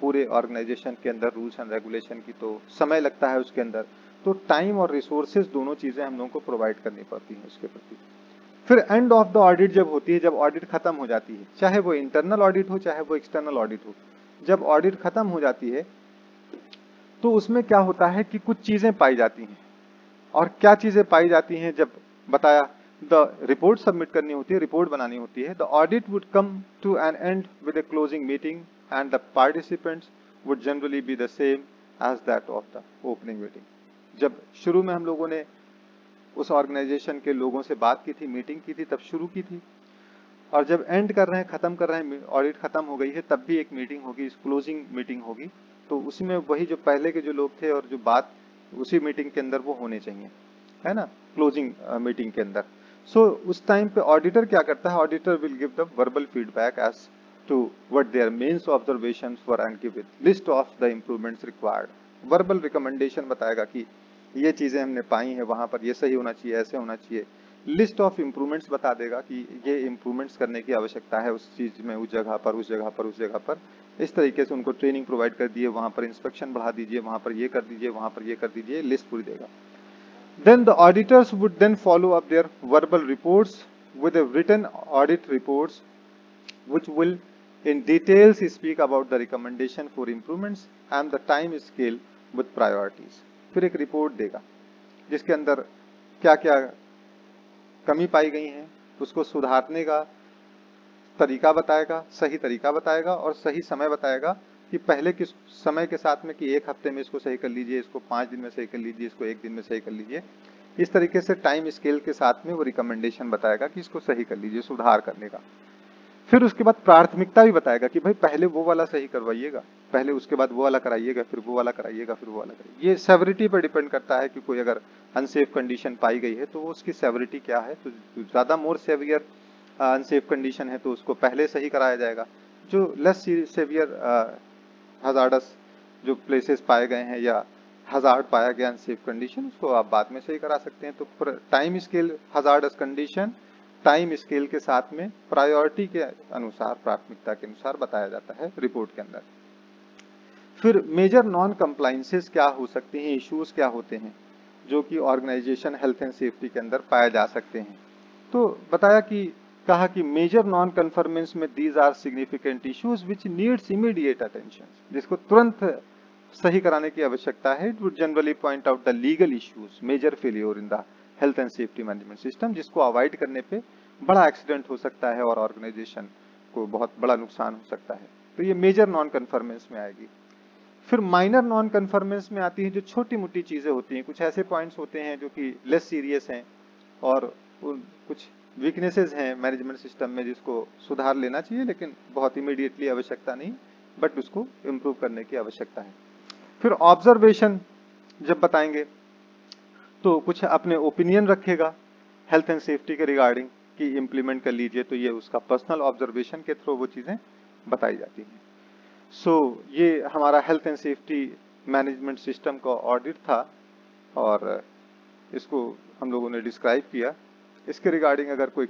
Speaker 1: पूरे ऑर्गेनाइजेशन के अंदर रूल्स एंड रेगुलेशन की, तो समय लगता है उसके अंदर। तो टाइम और रिसोर्सेज दोनों चीजें हम लोगों को प्रोवाइड करनी पड़ती हैं उसके प्रति। फिर एंड ऑफ द ऑडिट जब होती है, जब ऑडिट खत्म हो जाती है, चाहे वो इंटरनल ऑडिट हो चाहे वो एक्सटर्नल ऑडिट हो, जब ऑडिट खत्म हो जाती है तो उसमें क्या होता है कि कुछ चीजें पाई जाती हैं। और क्या चीजें पाई जाती हैं, जब बताया द रिपोर्ट सबमिट करनी होती है, रिपोर्ट बनानी होती है। The audit would come to an end with a closing meeting and the participants would generally be the same as that of the opening meeting. जब शुरू में हम लोगों ने उस ऑर्गेनाइजेशन के लोगों से बात की थी, मीटिंग की थी, तब शुरू की थी, और जब एंड कर रहे हैं, खत्म कर रहे हैं, ऑडिट खत्म हो गई है, तब भी एक मीटिंग होगी, क्लोजिंग मीटिंग होगी। तो उसमें वही जो पहले के जो लोग थे और जो बात उसी मीटिंग के अंदर वो होने चाहिए, है ना, क्लोजिंग मीटिंग के अंदर। सो उस टाइम पे ऑडिटर क्या करता है, auditor will give the verbal feedback as to what their main observations were and give list of the improvements required. Verbal recommendation बताएगा कि ये चीजें हमने पाई हैं, वहां पर ये सही होना चाहिए, ऐसे होना चाहिए। लिस्ट ऑफ इम्प्रूवमेंट्स बता देगा कि ये इम्प्रूवमेंट्स करने की आवश्यकता है उस चीज में, उस जगह पर, उस जगह पर, उस जगह पर। इस तरीके से उनको ट्रेनिंग प्रोवाइड कर दिए, वहां पर इंस्पेक्शन बढ़ा दीजिए, वहां पर ये कर दीजिए, वहां पर ये कर दीजिए, लिस्ट पूरी देगा। Then the auditors would then follow up their verbal reports with a written audit reports which will in details speak about the recommendation for improvements and the time scale with priorities। फिर एक रिपोर्ट देगा जिसके अंदर क्या क्या कमी पाई गई है, उसको सुधारने का तरीका बताएगा, सही तरीका बताएगा और सही समय बताएगा कि पहले किस समय के साथ में कि 1 हफ्ते में इसको सही कर लीजिए, इसको 5 दिन में सही कर लीजिए, इसको 1 दिन में सही कर लीजिए। इस तरीके से टाइम स्केल के साथ में वो रिकमेंडेशन बताएगा कि इसको सही कर लीजिए, सुधार करने का। फिर उसके बाद प्राथमिकता भी बताएगा कि भाई पहले वो वाला सही करवाइएगा, पहले उसके बाद वो वाला कराइएगा, फिर वो वाला कराइएगा, फिर वो वाला कराइएगा। ये सेवरिटी पर डिपेंड करता है कि कोई अगर अनसेफ कंडीशन पाई गई है तो वो उसकी सेवरिटी क्या है। तो ज्यादा मोर सेवियर अनसेफ कंडीशन है तो उसको पहले सही कराया जाएगा। जो लेस सेवियर हजार्डस जो प्लेसेस पाए गए हैं या हजार्ड पाया गया अनसेफ कंडीशन, उसको आप बाद में सही करा सकते हैं। तो time scale hazardous condition time scale के साथ में प्रायोरिटी के अनुसार, प्राथमिकता के अनुसार बताया जाता है रिपोर्ट के अंदर। फिर मेजर नॉन कंप्लायंसेस क्या हो सकते हैं, इश्यूज क्या होते हैं जो कि ऑर्गेनाइजेशन हेल्थ एंड सेफ्टी के अंदर पाए जा सकते हैं। तो बताया कि कहा कि मेजर नॉन कन्फर्मेंस में these are significant issues which needs immediate attention, जिसको तुरंत सही कराने की आवश्यकता है। It would generally point out the legal issues, major failure in the health and safety management system, जिसको अवॉइड करने पे बड़ा एक्सीडेंट हो सकता है और ऑर्गेनाइजेशन को बहुत बड़ा नुकसान हो सकता है। तो ये मेजर नॉन कन्फर्मेंस में आएगी। फिर माइनर नॉन कन्फर्मेंस में आती है जो छोटी मोटी चीजें होती हैं, कुछ ऐसे पॉइंट्स होते हैं जो कि लेस सीरियस हैं और कुछ वीकनेसेस हैं मैनेजमेंट सिस्टम में जिसको सुधार लेना चाहिए, लेकिन बहुत इमीडिएटली आवश्यकता नहीं, बट उसको इम्प्रूव करने की आवश्यकता है। फिर ऑब्जर्वेशन जब बताएंगे तो कुछ अपने ओपिनियन रखेगा हेल्थ एंड सेफ्टी के रिगार्डिंग कि इम्प्लीमेंट कर लीजिए, तो ये उसका पर्सनल ऑब्जर्वेशन के थ्रू वो चीजें बताई जाती हैं। सो ये हमारा health and safety management system का ऑडिट था और इसको हम लोगों ने डिस्क्राइब किया। इसके रिगार्डिंग अगर कोई